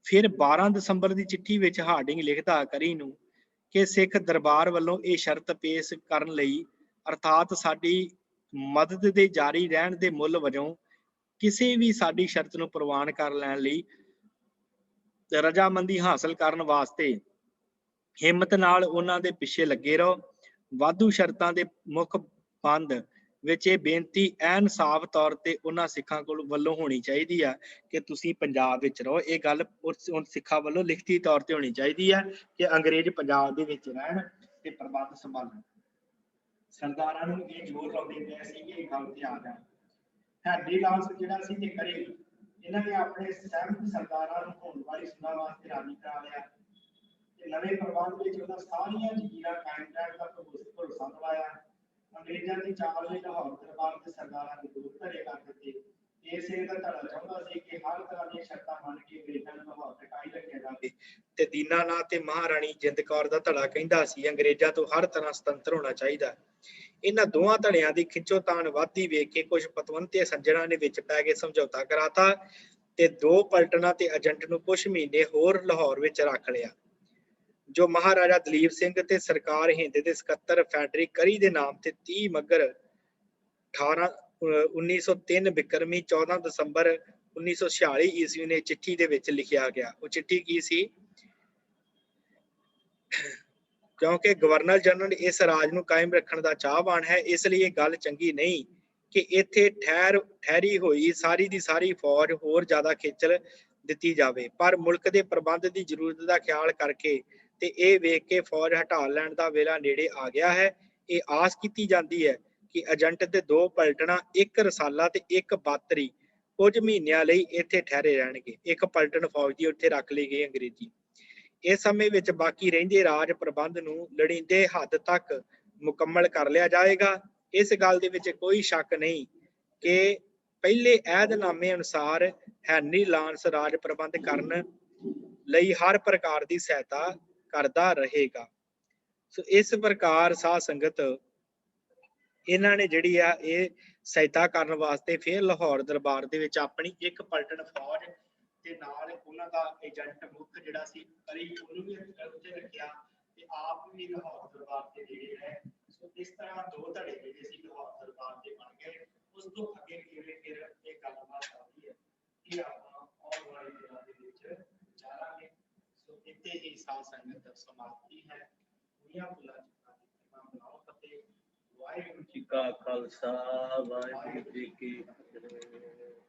ਫਿਰ 12 ਦਸੰਬਰ ਦੀ ਚਿੱਠੀ ਵਿੱਚ ਹਾਰਡਿੰਗ ਲਿਖਦਾ ਕਰੀ ਨੂੰ ਕਿ ਸਿੱਖ ਦਰਬਾਰ ਵੱਲੋਂ ਇਹ ਸ਼ਰਤ ਪੇਸ਼ ਕਰਨ ਲਈ, ਅਰਥਾਤ ਸਾਡੀ ਮਦਦ ਦੇ ਜਾਰੀ ਰਹਿਣ ਦੇ ਮੁੱਲ ਵਜੋਂ ਕਿਸੇ ਵੀ ਸਾਡੀ ਸ਼ਰਤ ਨੂੰ ਪ੍ਰਵਾਨ ਕਰ ਲੈਣ ਲਈ ਰਜਾਮੰਦੀ ਹਾਸਲ ਕਰਨ ਵਾਸਤੇ ਹਿੰਮਤ ਨਾਲ ਉਹਨਾਂ ਦੇ ਪਿੱਛੇ ਲੱਗੇ ਰਹੋ। ਵਾਧੂ ਸ਼ਰਤਾਂ ਦੇ ਮੁੱਖ ਬੰਦ ਵਿੱਚ ਇਹ ਬੇਨਤੀ ਐਨ ਸਾਫ਼ ਤੌਰ ਤੇ ਉਹਨਾਂ ਸਿੱਖਾਂ ਕੋਲ ਵੱਲੋਂ ਹੋਣੀ ਚਾਹੀਦੀ ਆ ਕਿ ਤੁਸੀਂ ਪੰਜਾਬ ਵਿੱਚ ਰਹੋ। ਇਹ ਗੱਲ ਉਸ ਸਿੱਖਾਂ ਵੱਲੋਂ ਲਿਖਤੀ ਤੌਰ ਤੇ ਹੋਣੀ ਚਾਹੀਦੀ ਆ ਕਿ ਅੰਗਰੇਜ਼ ਪੰਜਾਬ ਦੇ ਵਿੱਚ ਰਹਿਣ ਤੇ ਪ੍ਰਬੰਧ ਸੰਭਾਲਣ। ਸਰਦਾਰਾਂ ਨੂੰ ਇਹ ਜ਼ੋਰ ਲਾਉਂਦੇ ਪਏ ਸੀ ਕਿ ਇਹ ਗੱਲ ਤੇ ਆ ਜਾਣ। ਹੈਨਰੀ ਲਾਂਸ ਜਿਹੜਾ ਸੀ ਤੇ ਕਰੇ ਇਹਨਾਂ ਨੇ ਆਪਣੇ ਸਹਿਮਤ ਸਰਦਾਰਾਂ ਨੂੰ ਹੋਣ ਵਾਲੀ ਸੁਣਨ ਵਾਸਤੇ ਰਾਜੀ ਕਰਾ ਲਿਆ ਤੇ ਨਵੇਂ ਪ੍ਰਬੰਧ ਵਿੱਚ ਉਹਨਾਂ ਸਾਰੀਆਂ ਜ਼ਮੀਨਾਂ ਕਾਇਮ ਰਹਿਣ ਦਾ ਭਰੋਸਾ ਦਿਵਾਇਆ। ਅੰਗਰੇਜ਼ਾਂ ਦੀ ਚਾਲ ਨੇ ਲਾਹੌਰ ਦਰਬਾਰ ਦੇ ਸਰਦਾਰਾਂ ਨੂੰ ਦੂਰ ਧੜੇ ਕਰ ਦਿੱਤੇ। ਇਸੇ ਦਾ ਧੜਾ ਚਾਹੁੰਦਾ ਸੀ ਕਿ ਹਰ ਤਰ੍ਹਾਂ ਦੀਆਂ ਸ਼ਰਤਾਂ ਮੰਨ ਕੇ ਅੰਗਰੇਜ਼ਾਂ ਨੂੰ ਲਾਹੌਰ ਟਿਕਾਈ ਰੱਖਿਆ ਜਾਵੇ ਤੇ ਦੀਨਾਨਾਥ ਤੇ ਮਹਾਰਾਣੀ ਜਿੰਦ ਕੌਰ ਦਾ ਧੜਾ ਕਹਿੰਦਾ ਸੀ ਅੰਗਰੇਜ਼ਾਂ ਤੋਂ ਹਰ ਤਰ੍ਹਾਂ ਸੁਤੰਤਰ ਹੋਣਾ ਚਾਹੀਦਾ। ਇਹਨਾਂ ਦੋਵਾਂ ਧੜਿਆਂ ਦੀ ਖਿੱਚੋਤਾਣ ਵੱਧਦੀ ਵੇਖ ਕੇ ਕੁਝ ਪਤਵੰਤੇ ਸੱਜਣਾਂ ਨੇ ਵਿੱਚ ਪੈ ਕੇ ਸਮਝੌਤਾ ਕਰਾਤਾ ਤੇ ਦੋ ਪਲਟਨਾਂ ਤੇ ਏਜੰਟ ਨੂੰ ਕੁਝ ਮਹੀਨੇ ਹੋਰ ਲਾਹੌਰ ਵਿੱਚ ਰੱਖ ਲਿਆ, ਜੋ ਮਹਾਰਾਜਾ ਦਲੀਪ ਸਿੰਘ ਤੇ ਸਰਕਾਰ ਹਿੰਦ ਦੇ ਸਕੱਤਰ ਫੈਡਰਿਕ ਕਰੀ ਦੇ ਨਾਮ ਤੇ 30 ਮੱਘਰ 1903 ਬਿਕਰਮੀ 14 ਦਸੰਬਰ 1946 ਈਸਵੀ ਨੇ ਚਿੱਠੀ ਦੇ ਵਿੱਚ ਲਿਖਿਆ ਗਿਆ। ਉਹ ਚਿੱਠੀ ਕੀ ਸੀ? ਕਿਉਂਕਿ ਗਵਰਨਰ ਜਨਰਲ ਇਸ ਰਾਜ ਨੂੰ ਕਾਇਮ ਰੱਖਣ ਦਾ ਚਾਹਵਾਨ ਹੈ, ਇਸ ਲਈ ਇਹ ਗੱਲ ਚੰਗੀ ਨਹੀਂ ਕਿ ਇੱਥੇ ਠਹਿਰੀ ਹੋਈ ਸਾਰੀ ਦੀ ਸਾਰੀ ਫੌਜ ਹੋਰ ਜ਼ਿਆਦਾ ਖੇਚਲ ਦਿੱਤੀ ਜਾਵੇ, ਪਰ ਮੁਲਕ ਦੇ ਪ੍ਰਬੰਧ ਦੀ ਜ਼ਰੂਰਤ ਦਾ ਖਿਆਲ ਕਰਕੇ ਤੇ ਇਹ ਵੇਖ ਕੇ ਫੌਜ ਹਟਾ ਲੈਣ ਦਾ ਵੇਲਾ ਨੇੜੇ ਆ ਗਿਆ ਹੈ। ਇਹ ਆਸ ਕੀਤੀ ਜਾਂਦੀ ਹੈ ਕਿ ਏਜੰਟ ਦੇ ਦੋ ਪਲਟਣਾ, ਇੱਕ ਰਸਾਲਾ ਤੇ ਇੱਕ ਬਾਤਰੀ ਕੁਝ ਮਹੀਨਿਆਂ ਲਈ ਇੱਥੇ ਠਹਿਰੇ ਰਹਿਣਗੇ। ਇੱਕ ਪਲਟਣ ਫੌਜ ਦੀ ਉੱਥੇ ਰੱਖ ਲਈ ਗਈ ਅੰਗਰੇਜ਼ੀ। ਇਸ ਸਮੇਂ ਵਿੱਚ ਬਾਕੀ ਰਹਿੰਦੇ ਰਾਜ ਪ੍ਰਬੰਧ ਨੂੰ ਲੋੜੀਂਦੇ ਹੱਦ ਤੱਕ ਮੁਕੰਮਲ ਕਰ ਲਿਆ ਜਾਏਗਾ। ਇਸ ਗੱਲ ਦੇ ਵਿੱਚ ਕੋਈ ਸ਼ੱਕ ਨਹੀਂ ਕਿ ਪਹਿਲੇ ਅਹਿਦਨਾਮੇ ਅਨੁਸਾਰ ਹੈਨਰੀ ਲਾਂਸ ਰਾਜ ਪ੍ਰਬੰਧ ਕਰਨ ਲਈ ਹਰ ਪ੍ਰਕਾਰ ਦੀ ਸਹਾਇਤਾ ਕਰਦਾ ਰਹੇਗਾ। ਸੋ ਇਸ ਪ੍ਰਕਾਰ ਸਾਧ ਸੰਗਤ ਇਹਨਾਂ ਨੇ ਜਿਹੜੀ ਆ ਇਹ ਸਹਾਇਤਾ ਕਰਨ ਵਾਸਤੇ ਫਿਰ ਲਾਹੌਰ ਦਰਬਾਰ ਦੇ ਵਿੱਚ ਆਪਣੀ ਇੱਕ ਪਲਟਨ ਫੌਜ ਤੇ ਨਾਲ ਉਹਨਾਂ ਦਾ ਏਜੰਟ ਮੁੱਖ ਜਿਹੜਾ ਸੀ ਕਰੀ ਉਹਨੂੰ ਵੀ ਉੱਥੇ ਰੱਖਿਆ ਤੇ ਆਪ ਵੀ ਲਾਹੌਰ ਦਰਬਾਰ ਦੇ ਨੇੜੇ ਹੈ। ਸੋ ਇਸ ਤਰ੍ਹਾਂ ਦੋ ਧੜੇ ਜਿਹੜੇ ਸੀ ਲਾਹੌਰ ਦਰਬਾਰ ਦੇ ਬਣ ਗਏ। ਉਸ ਤੋਂ ਅੱਗੇ ਕਿਵੇਂ ਫਿਰ ਇਹ ਗੱਲਬਾਤ ਆਉਂਦੀ ਹੈ ਕਿ ਆਪਾਂ ਆਉਣ ਵਾਲੇ ਦਿਨਾਂ ਦੇ ਵਿੱਚ ਜਾਣਾਂਗੇ। ਸੋ ਇੱਥੇ ਹੀ ਸਾਧ ਸੰਗਤ ਸਮਾਪਤੀ ਹੈ। ਦੁਨੀਆ ਭੁੱਲਾ ਚੁੱਕਾ ਦੀ ਬਣਾਓ ਫਤਿਹ। ਵਾਹਿਗੁਰੂ ਜੀ ਕਾ ਖਾਲਸਾ, ਵਾਹਿਗੁਰੂ ਜੀ ਕੀ ਫਤਿਹ।